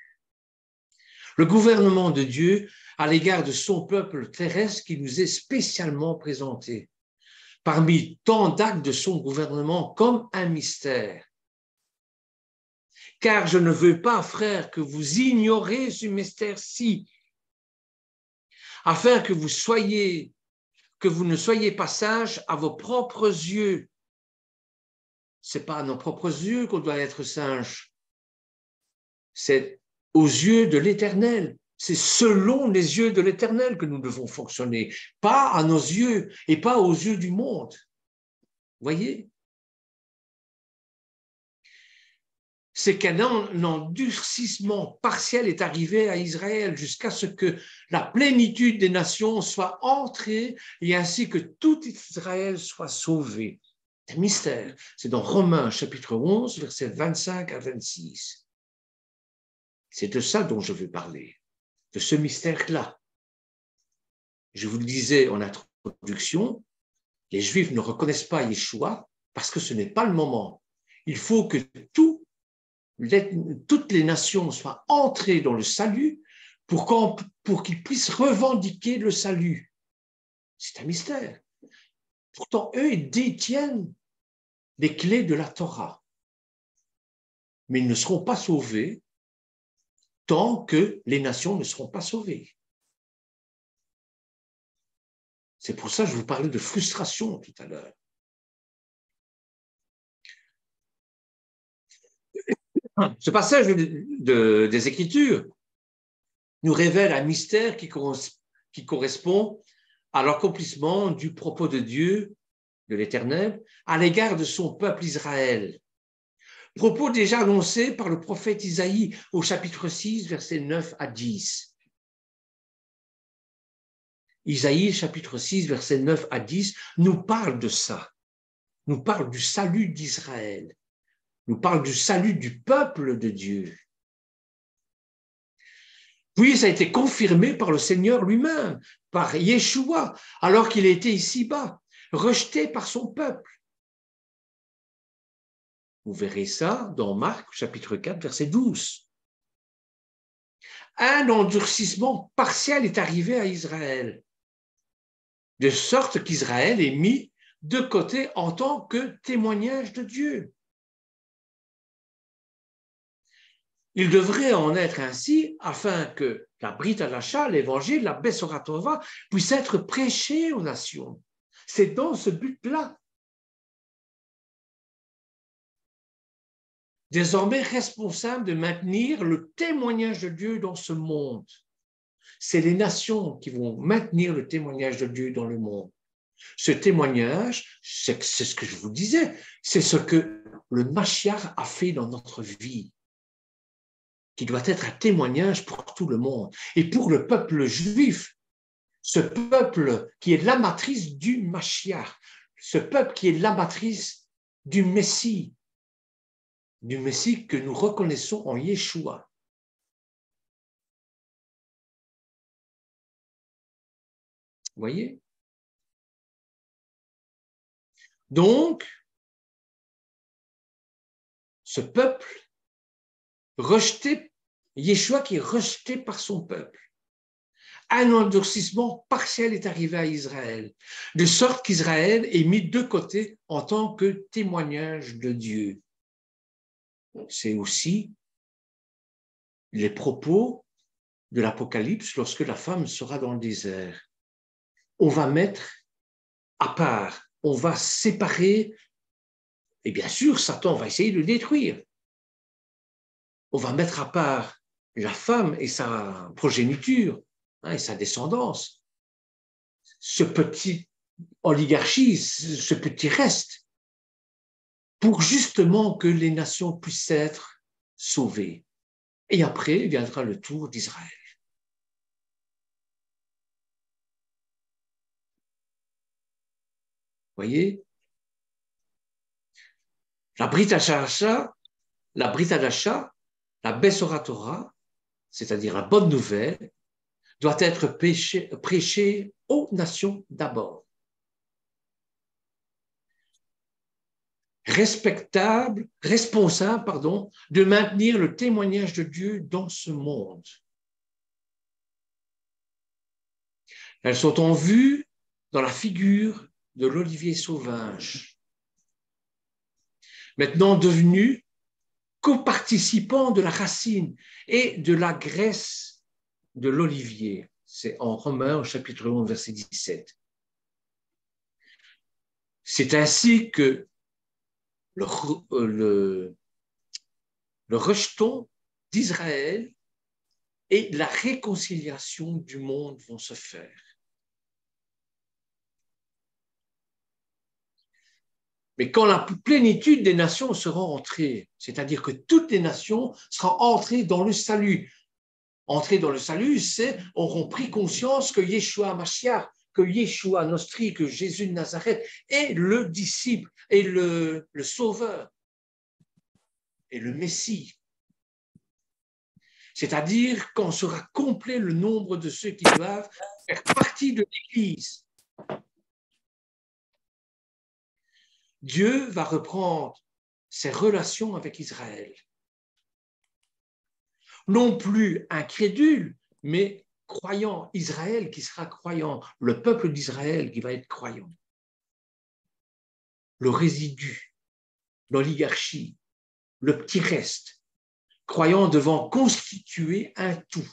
Le gouvernement de Dieu à l'égard de son peuple terrestre qui nous est spécialement présenté, parmi tant d'actes de son gouvernement comme un mystère. Car je ne veux pas, frères, que vous ignorez ce mystère-ci, afin que vous ne soyez pas sages à vos propres yeux. Ce n'est pas à nos propres yeux qu'on doit être sages. C'est aux yeux de l'Éternel. C'est selon les yeux de l'Éternel que nous devons fonctionner, pas à nos yeux et pas aux yeux du monde. Voyez? C'est qu'un endurcissement partiel est arrivé à Israël jusqu'à ce que la plénitude des nations soit entrée et ainsi que tout Israël soit sauvé. C'est un mystère. C'est dans Romains chapitre 11, versets 25 à 26. C'est de ça dont je veux parler, de ce mystère-là. Je vous le disais en introduction, les Juifs ne reconnaissent pas Yeshua parce que ce n'est pas le moment. Il faut que toutes les nations soient entrées dans le salut pour qu'ils puissent revendiquer le salut. C'est un mystère. Pourtant, eux, ils détiennent les clés de la Torah. Mais ils ne seront pas sauvés tant que les nations ne seront pas sauvées. C'est pour ça que je vous parlais de frustration tout à l'heure. Ce passage des Écritures nous révèle un mystère qui correspond à l'accomplissement du propos de Dieu, de l'Éternel, à l'égard de son peuple Israël. Propos déjà annoncés par le prophète Isaïe au chapitre 6, versets 9 à 10. Isaïe, chapitre 6, versets 9 à 10, nous parle de ça. Nous parle du salut d'Israël. Nous parle du salut du peuple de Dieu. Puis ça a été confirmé par le Seigneur lui-même, par Yeshua, alors qu'il était ici-bas, rejeté par son peuple. Vous verrez ça dans Marc, chapitre 4, verset 12. Un endurcissement partiel est arrivé à Israël, de sorte qu'Israël est mis de côté en tant que témoignage de Dieu. Il devrait en être ainsi afin que la Brit Hadasha, l'évangile, la Bessora Tova, puisse être prêché aux nations. C'est dans ce but-là. Désormais responsable de maintenir le témoignage de Dieu dans ce monde. C'est les nations qui vont maintenir le témoignage de Dieu dans le monde. Ce témoignage, c'est ce que je vous disais, c'est ce que le Mashiach a fait dans notre vie, qui doit être un témoignage pour tout le monde. Et pour le peuple juif, ce peuple qui est la matrice du Mashiach, ce peuple qui est la matrice du Messie que nous reconnaissons en Yeshua. Vous voyez? Donc, ce peuple rejeté, Yeshua qui est rejeté par son peuple, un endurcissement partiel est arrivé à Israël, de sorte qu'Israël est mis de côté en tant que témoignage de Dieu. C'est aussi les propos de l'Apocalypse lorsque la femme sera dans le désert. On va mettre à part, on va séparer, et bien sûr, Satan va essayer de le détruire. On va mettre à part la femme et sa progéniture, et sa descendance, ce petit oligarchie, ce petit reste, pour justement que les nations puissent être sauvées. Et après viendra le tour d'Israël. Voyez, la Brit Hadasha, la Bessora Torah, c'est-à-dire la bonne nouvelle, doit être prêchée aux nations d'abord. Responsable, de maintenir le témoignage de Dieu dans ce monde. Elles sont en vue dans la figure de l'olivier sauvage, maintenant devenu coparticipant de la racine et de la graisse de l'olivier. C'est en Romains au chapitre 11, verset 17. C'est ainsi que le rejeton d'Israël et la réconciliation du monde vont se faire. Mais quand la plénitude des nations sera entrée, c'est-à-dire que toutes les nations seront entrées dans le salut. Entrer dans le salut, c'est auront pris conscience que Yeshua Mashiach que Yeshua Nostri, que Jésus de Nazareth est le disciple, est le sauveur, est le Messie. C'est-à-dire quand sera complet le nombre de ceux qui doivent faire partie de l'Église. Dieu va reprendre ses relations avec Israël. Non plus incrédule, mais croyant. Israël qui sera croyant, le peuple d'Israël qui va être croyant. Le résidu, l'oligarchie, le petit reste, croyant devant constituer un tout.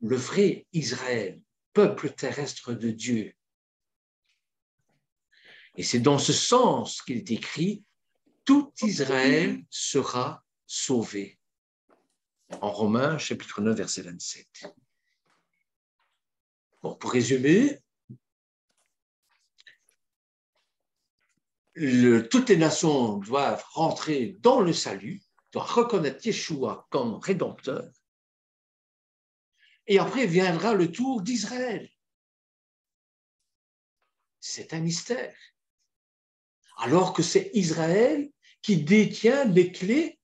Le vrai Israël, peuple terrestre de Dieu. Et c'est dans ce sens qu'il est écrit « Tout Israël sera sauvé » en Romains, chapitre 9, verset 27. Bon, pour résumer, toutes les nations doivent rentrer dans le salut, doivent reconnaître Yeshua comme rédempteur, et après viendra le tour d'Israël. C'est un mystère. Alors que c'est Israël qui détient les clés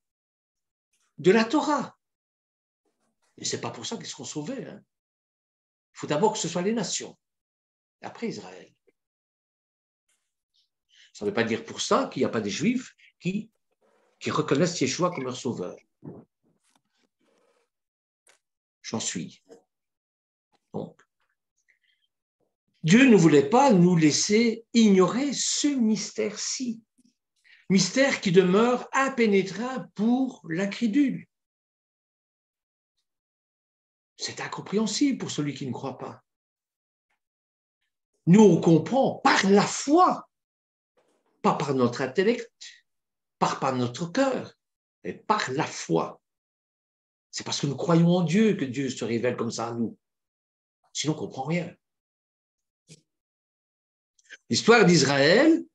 de la Torah. Et ce n'est pas pour ça qu'ils seront sauvés. Hein. Il faut d'abord que ce soit les nations, et après Israël. Ça ne veut pas dire pour ça qu'il n'y a pas des Juifs qui reconnaissent Yeshua comme leur sauveur. J'en suis. Donc, Dieu ne voulait pas nous laisser ignorer ce mystère-ci. Mystère qui demeure impénétrable pour l'incrédule. C'est incompréhensible pour celui qui ne croit pas. Nous, on comprend par la foi, pas par notre intellect, pas par notre cœur, mais par la foi. C'est parce que nous croyons en Dieu que Dieu se révèle comme ça à nous. Sinon, on ne comprend rien. L'histoire d'Israël,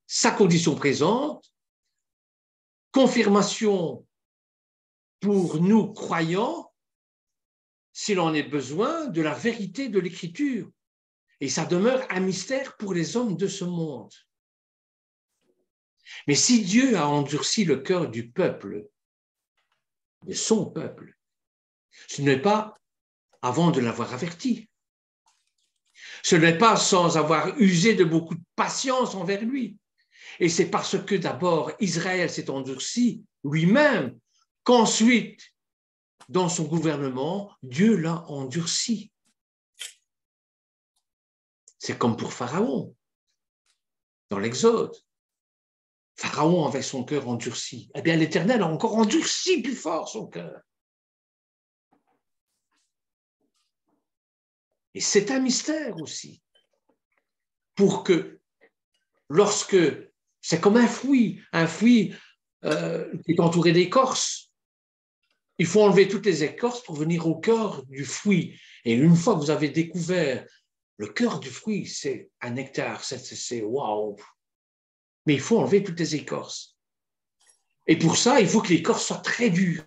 sa condition présente, confirmation pour nous croyants, s'il en est besoin, de la vérité de l'Écriture. Et ça demeure un mystère pour les hommes de ce monde. Mais si Dieu a endurci le cœur du peuple, de son peuple, ce n'est pas avant de l'avoir averti. Ce n'est pas sans avoir usé de beaucoup de patience envers lui. Et c'est parce que d'abord Israël s'est endurci lui-même qu'ensuite, dans son gouvernement, Dieu l'a endurci. C'est comme pour Pharaon, dans l'Exode. Pharaon avait son cœur endurci. Eh bien, l'Éternel a encore endurci plus fort son cœur. Et c'est un mystère aussi. Pour que, lorsque, c'est comme un fruit qui est entouré d'écorce, il faut enlever toutes les écorces pour venir au cœur du fruit. Et une fois que vous avez découvert le cœur du fruit, c'est un nectar, c'est waouh. Mais il faut enlever toutes les écorces. Et pour ça, il faut que l'écorce soit très dure.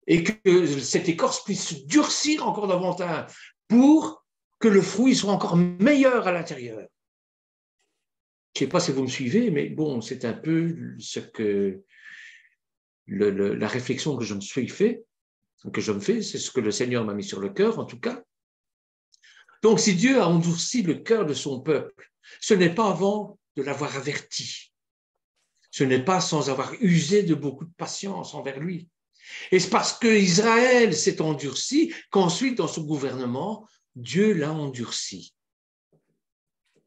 Et que cette écorce puisse durcir encore davantage pour que le fruit soit encore meilleur à l'intérieur. Je ne sais pas si vous me suivez, mais bon, c'est un peu ce que la réflexion que je me fais, c'est ce que le Seigneur m'a mis sur le cœur, en tout cas. Donc, si Dieu a endurci le cœur de son peuple, ce n'est pas avant de l'avoir averti. Ce n'est pas sans avoir usé de beaucoup de patience envers lui. Et c'est parce qu'Israël s'est endurci qu'ensuite, dans son gouvernement, Dieu l'a endurci.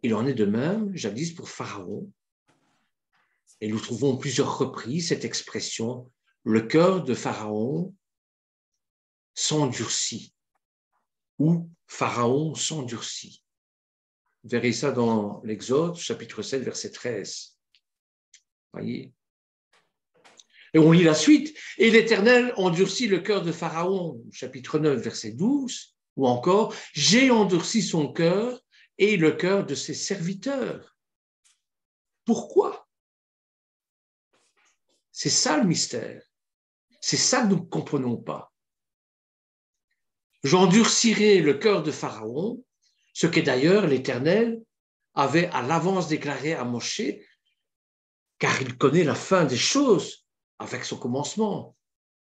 Il en est de même, jadis, pour Pharaon. Et nous trouvons plusieurs reprises cette expression, le cœur de Pharaon s'endurcit, ou Pharaon s'endurcit. Vous verrez ça dans l'Exode, chapitre 7, verset 13. Voyez. Et on lit la suite. Et l'Éternel endurcit le cœur de Pharaon, chapitre 9, verset 12, ou encore, j'ai endurci son cœur et le cœur de ses serviteurs. Pourquoi? C'est ça le mystère. C'est ça que nous ne comprenons pas. J'endurcirai le cœur de Pharaon, ce que d'ailleurs l'Éternel avait à l'avance déclaré à Moshe, car il connaît la fin des choses avec son commencement.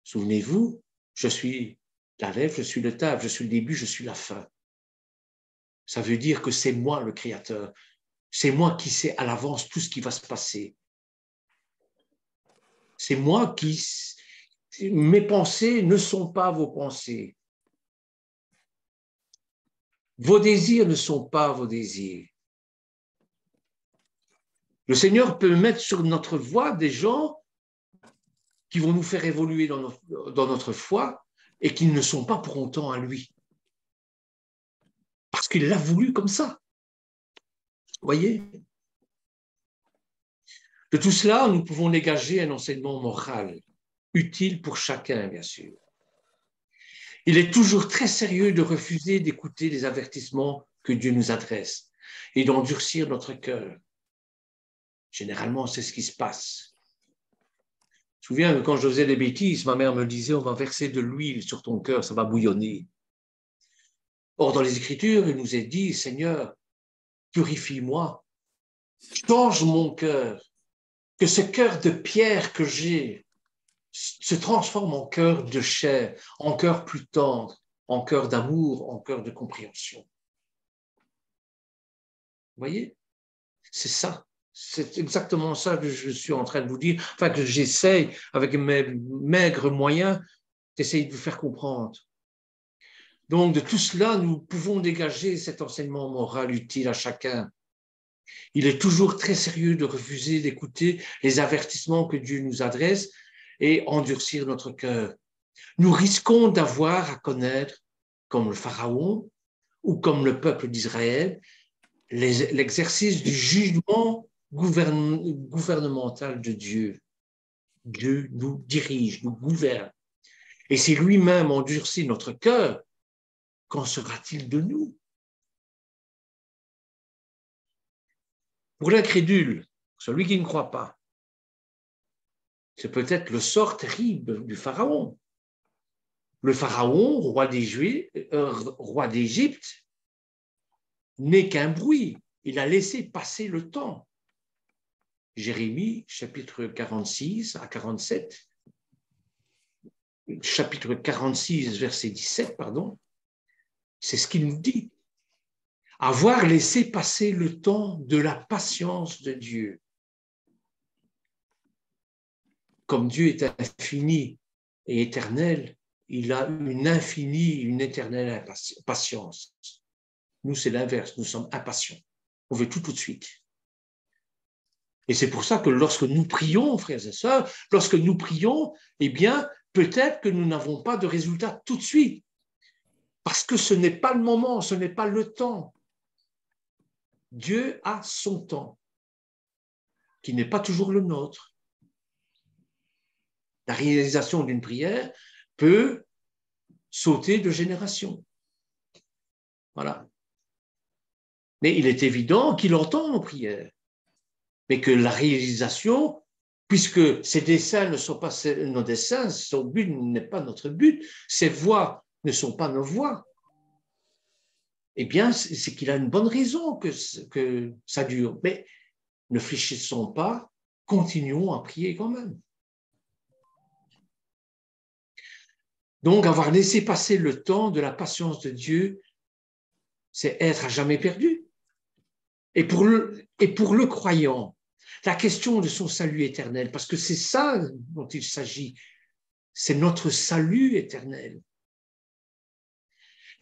Souvenez-vous, je suis l'Aleph, je suis le Tav, je suis le début, je suis la fin. Ça veut dire que c'est moi le Créateur. C'est moi qui sais à l'avance tout ce qui va se passer. C'est moi qui... Mes pensées ne sont pas vos pensées. Vos désirs ne sont pas vos désirs. Le Seigneur peut mettre sur notre voie des gens qui vont nous faire évoluer dans notre foi et qui ne sont pas pour autant à lui. Parce qu'il l'a voulu comme ça. Vous voyez? De tout cela, nous pouvons dégager un enseignement moral, utile pour chacun, bien sûr. Il est toujours très sérieux de refuser d'écouter les avertissements que Dieu nous adresse et d'endurcir notre cœur. Généralement, c'est ce qui se passe. Je me souviens que quand je faisais des bêtises, ma mère me disait, on va verser de l'huile sur ton cœur, ça va bouillonner. Or, dans les Écritures, il nous est dit, Seigneur, purifie-moi, change mon cœur, que ce cœur de pierre que j'ai se transforme en cœur de chair, en cœur plus tendre, en cœur d'amour, en cœur de compréhension. Vous voyez? C'est ça. C'est exactement ça que je suis en train de vous dire, enfin que j'essaye, avec mes maigres moyens, d'essayer de vous faire comprendre. Donc, de tout cela, nous pouvons dégager cet enseignement moral utile à chacun. Il est toujours très sérieux de refuser d'écouter les avertissements que Dieu nous adresse et endurcir notre cœur. Nous risquons d'avoir à connaître, comme le Pharaon ou comme le peuple d'Israël, l'exercice du jugement gouvernemental de Dieu. Dieu nous dirige, nous gouverne. Et si lui-même endurcit notre cœur, qu'en sera-t-il de nous? Pour l'incrédule, celui qui ne croit pas, c'est peut-être le sort terrible du Pharaon. Le Pharaon, roi d'Égypte, n'est qu'un bruit. Il a laissé passer le temps. Jérémie, chapitre 46 à 47, chapitre 46, verset 17, pardon, c'est ce qu'il nous dit. Avoir laissé passer le temps de la patience de Dieu. Comme Dieu est infini et éternel, il a une infinie, une éternelle patience. Nous, c'est l'inverse, nous sommes impatients. On veut tout de suite. Et c'est pour ça que lorsque nous prions, frères et sœurs, lorsque nous prions, eh bien, peut-être que nous n'avons pas de résultat tout de suite. Parce que ce n'est pas le moment, ce n'est pas le temps. Dieu a son temps, qui n'est pas toujours le nôtre. La réalisation d'une prière peut sauter de génération. Voilà. Mais il est évident qu'il entend nos prières. Mais que la réalisation, puisque ces desseins ne sont pas nos desseins, son but n'est pas notre but, ses voies ne sont pas nos voies, eh bien, c'est qu'il a une bonne raison que ça dure. Mais ne fléchissons pas, continuons à prier quand même. Donc, avoir laissé passer le temps de la patience de Dieu, c'est être à jamais perdu. Et pour le croyant, la question de son salut éternel, parce que c'est ça dont il s'agit, c'est notre salut éternel,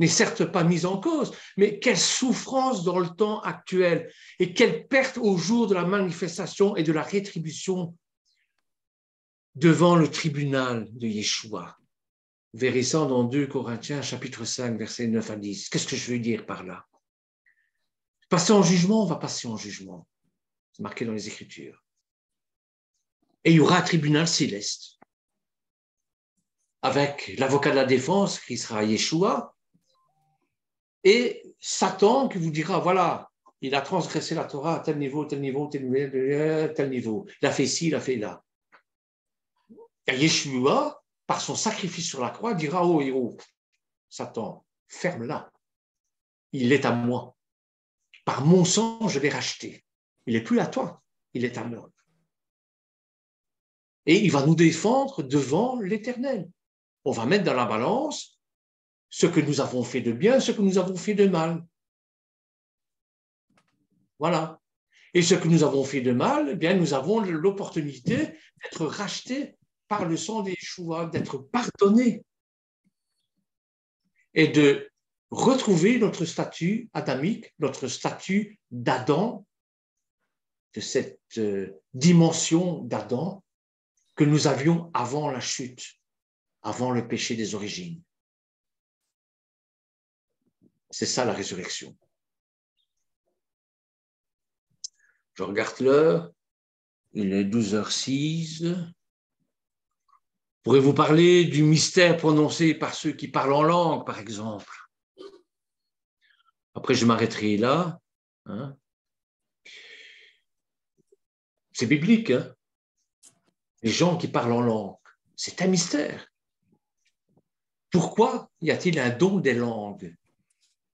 n'est certes pas mise en cause, mais quelle souffrance dans le temps actuel et quelle perte au jour de la manifestation et de la rétribution devant le tribunal de Yeshua. Vous verrez ça dans 2 Corinthiens, chapitre 5, versets 9 à 10. Qu'est-ce que je veux dire par là? Passer en jugement, on va passer en jugement. C'est marqué dans les Écritures. Et il y aura un tribunal céleste avec l'avocat de la défense qui sera Yeshua et Satan qui vous dira, voilà, il a transgressé la Torah à tel niveau, tel niveau, tel niveau, tel niveau. Il a fait ci, il a fait là. Et Yeshua, par son sacrifice sur la croix, dira, oh, Satan, ferme-la. Il est à moi. Par mon sang, je l'ai racheté. Il n'est plus à toi, il est à moi. Et il va nous défendre devant l'Éternel. On va mettre dans la balance ce que nous avons fait de bien, ce que nous avons fait de mal. Voilà. Et ce que nous avons fait de mal, eh bien, nous avons l'opportunité d'être rachetés par le sang d'Yeshua, d'être pardonnés et de retrouver notre statut adamique, notre statut d'Adam, de cette dimension d'Adam que nous avions avant la chute, avant le péché des origines. C'est ça la résurrection. Je regarde l'heure, il est 12h06. Pourrez-vous parler du mystère prononcé par ceux qui parlent en langue, par exemple? Après, je m'arrêterai là. Hein. C'est biblique, hein? Les gens qui parlent en langue, c'est un mystère. Pourquoi y a-t-il un don des langues?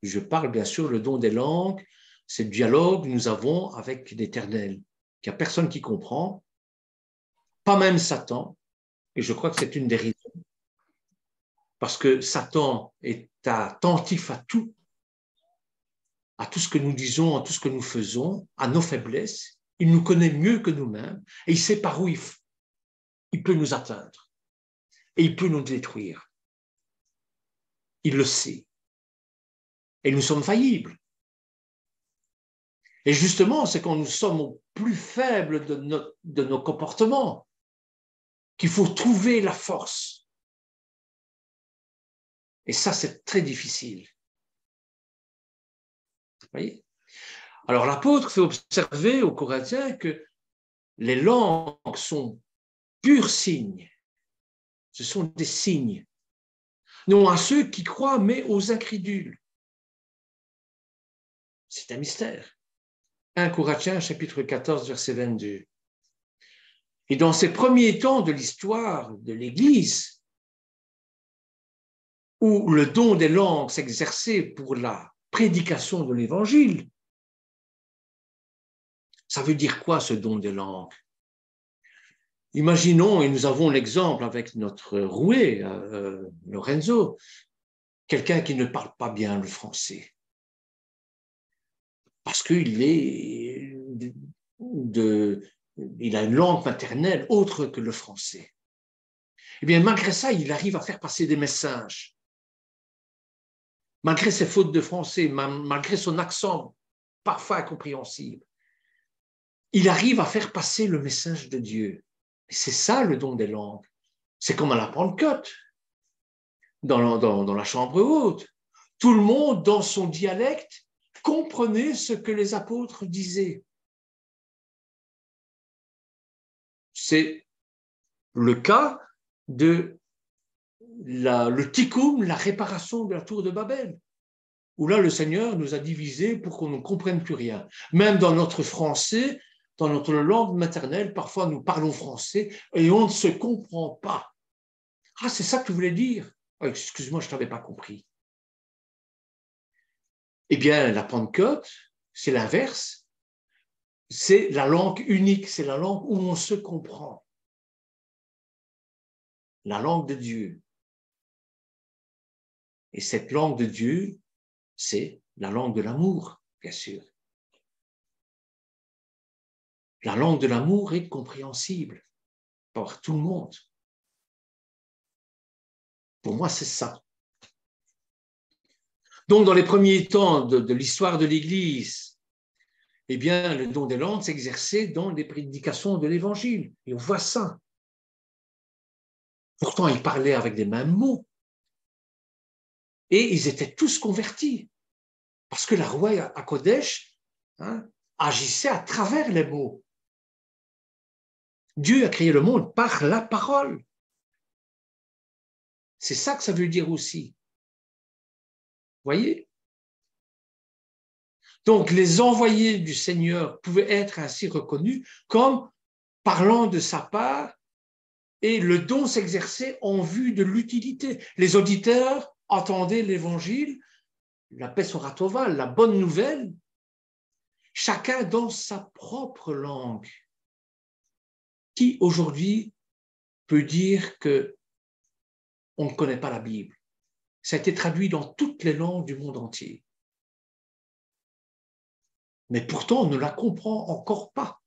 Je parle bien sûr, le don des langues, c'est le dialogue que nous avons avec l'Éternel. Il n'y a personne qui comprend, pas même Satan, et je crois que c'est une des raisons. Parce que Satan est attentif à tout ce que nous disons, à tout ce que nous faisons, à nos faiblesses. Il nous connaît mieux que nous-mêmes et il sait par où il peut nous atteindre et il peut nous détruire. Il le sait. Et nous sommes faillibles. Et justement, c'est quand nous sommes au plus faible de nos comportements qu'il faut trouver la force. Et ça, c'est très difficile. Vous voyez? Alors, l'apôtre fait observer aux Corinthiens que les langues sont purs signes. Ce sont des signes. Non à ceux qui croient, mais aux incrédules. C'est un mystère. 1 Corinthiens, chapitre 14, verset 22. Et dans ces premiers temps de l'histoire de l'Église, où le don des langues s'exerçait pour la prédication de l'Évangile, ça veut dire quoi ce don des langues? Imaginons, et nous avons l'exemple avec notre roué, Lorenzo, quelqu'un qui ne parle pas bien le français, parce qu'il il a une langue maternelle autre que le français. Eh bien, malgré ça, il arrive à faire passer des messages. Malgré ses fautes de français, malgré son accent parfois incompréhensible, il arrive à faire passer le message de Dieu. Et c'est ça le don des langues. C'est comme à la Pentecôte, dans la chambre haute. Tout le monde, dans son dialecte, comprenait ce que les apôtres disaient. C'est le cas de le tikkun, la réparation de la tour de Babel, où là, le Seigneur nous a divisés pour qu'on ne comprenne plus rien. Même dans notre français, dans notre langue maternelle, parfois nous parlons français et on ne se comprend pas. Ah, c'est ça que tu voulais dire? Oh, excuse-moi, je ne t'avais pas compris. Eh bien, la Pentecôte, c'est l'inverse. C'est la langue unique, c'est la langue où on se comprend. La langue de Dieu. Et cette langue de Dieu, c'est la langue de l'amour, bien sûr. La langue de l'amour est compréhensible par tout le monde. Pour moi, c'est ça. Donc, dans les premiers temps de l'histoire de l'Église, eh bien, le don des langues s'exerçait dans les prédications de l'Évangile. Et on voit ça. Pourtant, ils parlaient avec les mêmes mots. Et ils étaient tous convertis. Parce que la roi à Kodesh agissait à travers les mots. Dieu a créé le monde par la parole. C'est ça que ça veut dire aussi. Vous voyez? Donc, les envoyés du Seigneur pouvaient être ainsi reconnus comme parlant de sa part et le don s'exerçait en vue de l'utilité. Les auditeurs entendez l'évangile, la Besora Tova, la bonne nouvelle, chacun dans sa propre langue. Qui aujourd'hui peut dire qu'on ne connaît pas la Bible? Ça a été traduit dans toutes les langues du monde entier. Mais pourtant, on ne la comprend encore pas.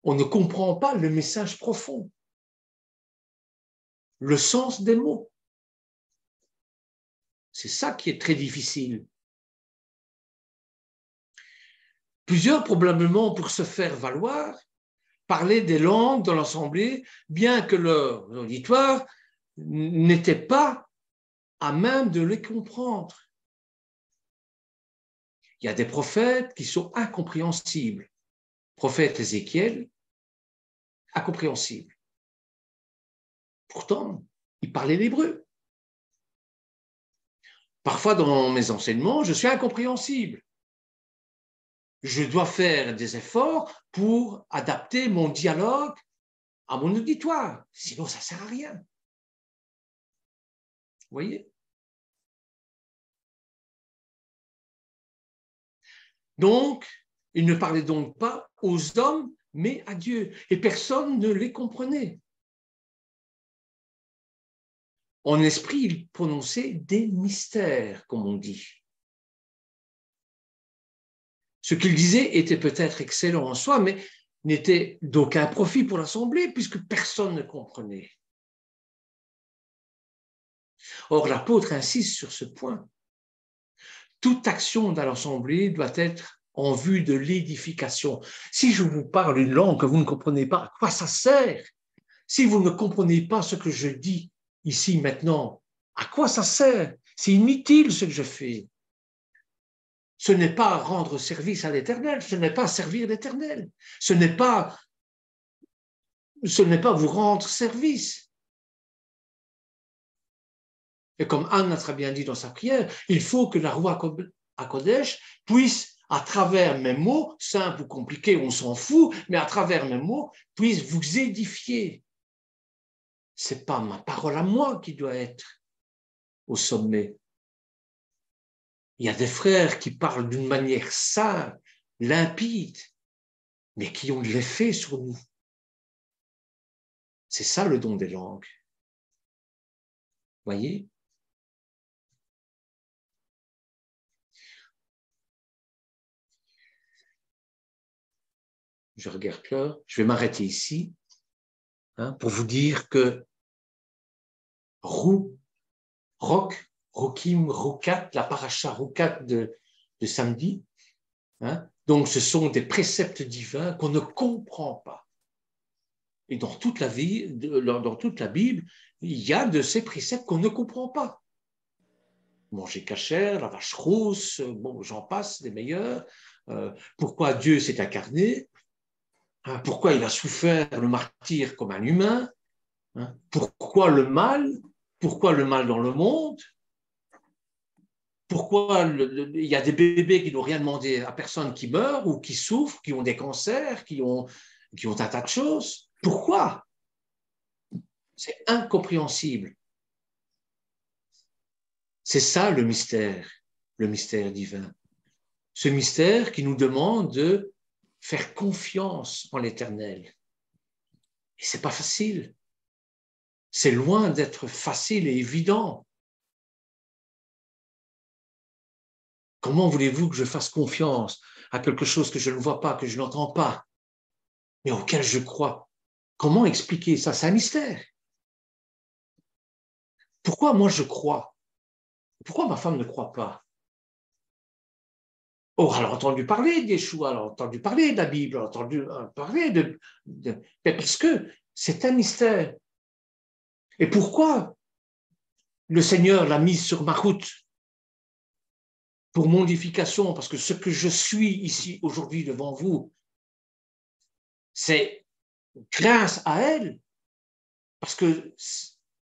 On ne comprend pas le message profond, le sens des mots. C'est ça qui est très difficile. Plusieurs, probablement, pour se faire valoir, parlaient des langues dans l'assemblée, bien que leur auditoire n'était pas à même de les comprendre. Il y a des prophètes qui sont incompréhensibles. Prophète Ézéchiel, incompréhensible. Pourtant, il parlait l'hébreu. Parfois, dans mes enseignements, je suis incompréhensible. Je dois faire des efforts pour adapter mon dialogue à mon auditoire. Sinon, ça ne sert à rien. Vous voyez? Donc, il ne parlait donc pas aux hommes, mais à Dieu. Et personne ne les comprenait. En esprit, il prononçait des mystères, comme on dit. Ce qu'il disait était peut-être excellent en soi, mais n'était d'aucun profit pour l'Assemblée, puisque personne ne comprenait. Or, l'apôtre insiste sur ce point. Toute action dans l'Assemblée doit être en vue de l'édification. Si je vous parle une langue que vous ne comprenez pas, à quoi ça sert? Si vous ne comprenez pas ce que je dis ici maintenant, à quoi ça sert? C'est inutile ce que je fais. Ce n'est pas rendre service à l'Éternel, ce n'est pas servir l'Éternel, ce n'est pas vous rendre service. Et comme Anne a très bien dit dans sa prière, il faut que la Roua HaKodesh puisse, à travers mes mots, simples ou compliqués, on s'en fout, mais à travers mes mots, puisse vous édifier. Ce n'est pas ma parole à moi qui doit être au sommet. Il y a des frères qui parlent d'une manière simple, limpide, mais qui ont de l'effet sur nous. C'est ça le don des langues. Voyez? Je regarde l'heure, je vais m'arrêter ici pour vous dire que Rokim, Rukat, la paracha Rukat de samedi, donc ce sont des préceptes divins qu'on ne comprend pas. Et dans toute la Bible, il y a de ces préceptes qu'on ne comprend pas. Manger cachère, la vache rousse, bon, j'en passe, des meilleurs. Pourquoi Dieu s'est incarné? Pourquoi il a souffert le martyre comme un humain? Pourquoi le mal? Pourquoi le mal dans le monde? Pourquoi il y a des bébés qui n'ont rien demandé à personne qui meurent ou qui souffrent, qui ont des cancers, qui ont un tas de choses? Pourquoi? C'est incompréhensible. C'est ça le mystère divin. Ce mystère qui nous demande de faire confiance en l'Éternel. Et ce n'est pas facile. C'est loin d'être facile et évident. Comment voulez-vous que je fasse confiance à quelque chose que je ne vois pas, que je n'entends pas, mais auquel je crois? Comment expliquer ça? C'est un mystère. Pourquoi moi je crois? Pourquoi ma femme ne croit pas? Oh, elle a entendu parler d'Yeshua, elle a entendu parler de la Bible, elle a entendu parler mais parce que c'est un mystère. Et pourquoi le Seigneur l'a mise sur ma route? Pour mon édification, parce que ce que je suis ici aujourd'hui devant vous, c'est grâce à elle, parce que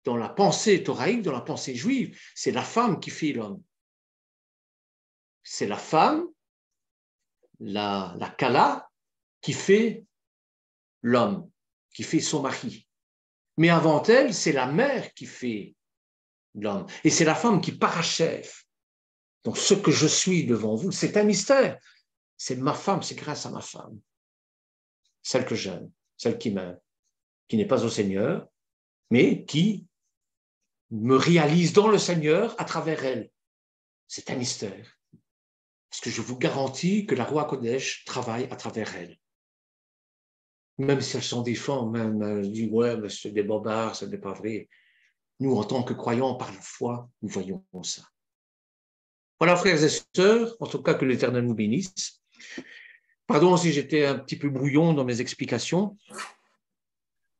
dans la pensée thoraïque, dans la pensée juive, c'est la femme qui fait l'homme. C'est la femme, la kala, qui fait l'homme, qui fait son mari. Mais avant elle, c'est la mère qui fait de l'homme. Et c'est la femme qui parachève. Donc, ce que je suis devant vous, c'est un mystère. C'est ma femme, c'est grâce à ma femme. Celle que j'aime, celle qui m'aime, qui n'est pas au Seigneur, mais qui me réalise dans le Seigneur à travers elle. C'est un mystère. Parce que je vous garantis que la Roi Kodesh travaille à travers elle. Même si elle s'en défend, même elle dit, ouais, mais c'est des bobards, ce n'est pas vrai. Nous, en tant que croyants, par la foi, nous voyons ça. Voilà, frères et sœurs, en tout cas que l'Éternel nous bénisse. Pardon si j'étais un petit peu brouillon dans mes explications.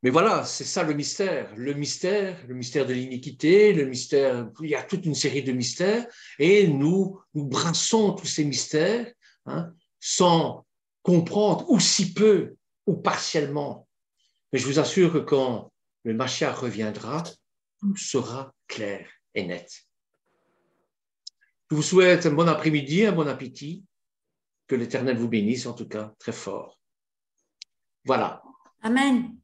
Mais voilà, c'est ça le mystère. Le mystère de l'iniquité, le mystère, il y a toute une série de mystères, et nous brassons tous ces mystères sans comprendre, ou si peu, ou partiellement. Mais je vous assure que quand le Mashiach reviendra, tout sera clair et net. Je vous souhaite un bon après-midi, un bon appétit. Que l'Éternel vous bénisse, en tout cas, très fort. Voilà. Amen.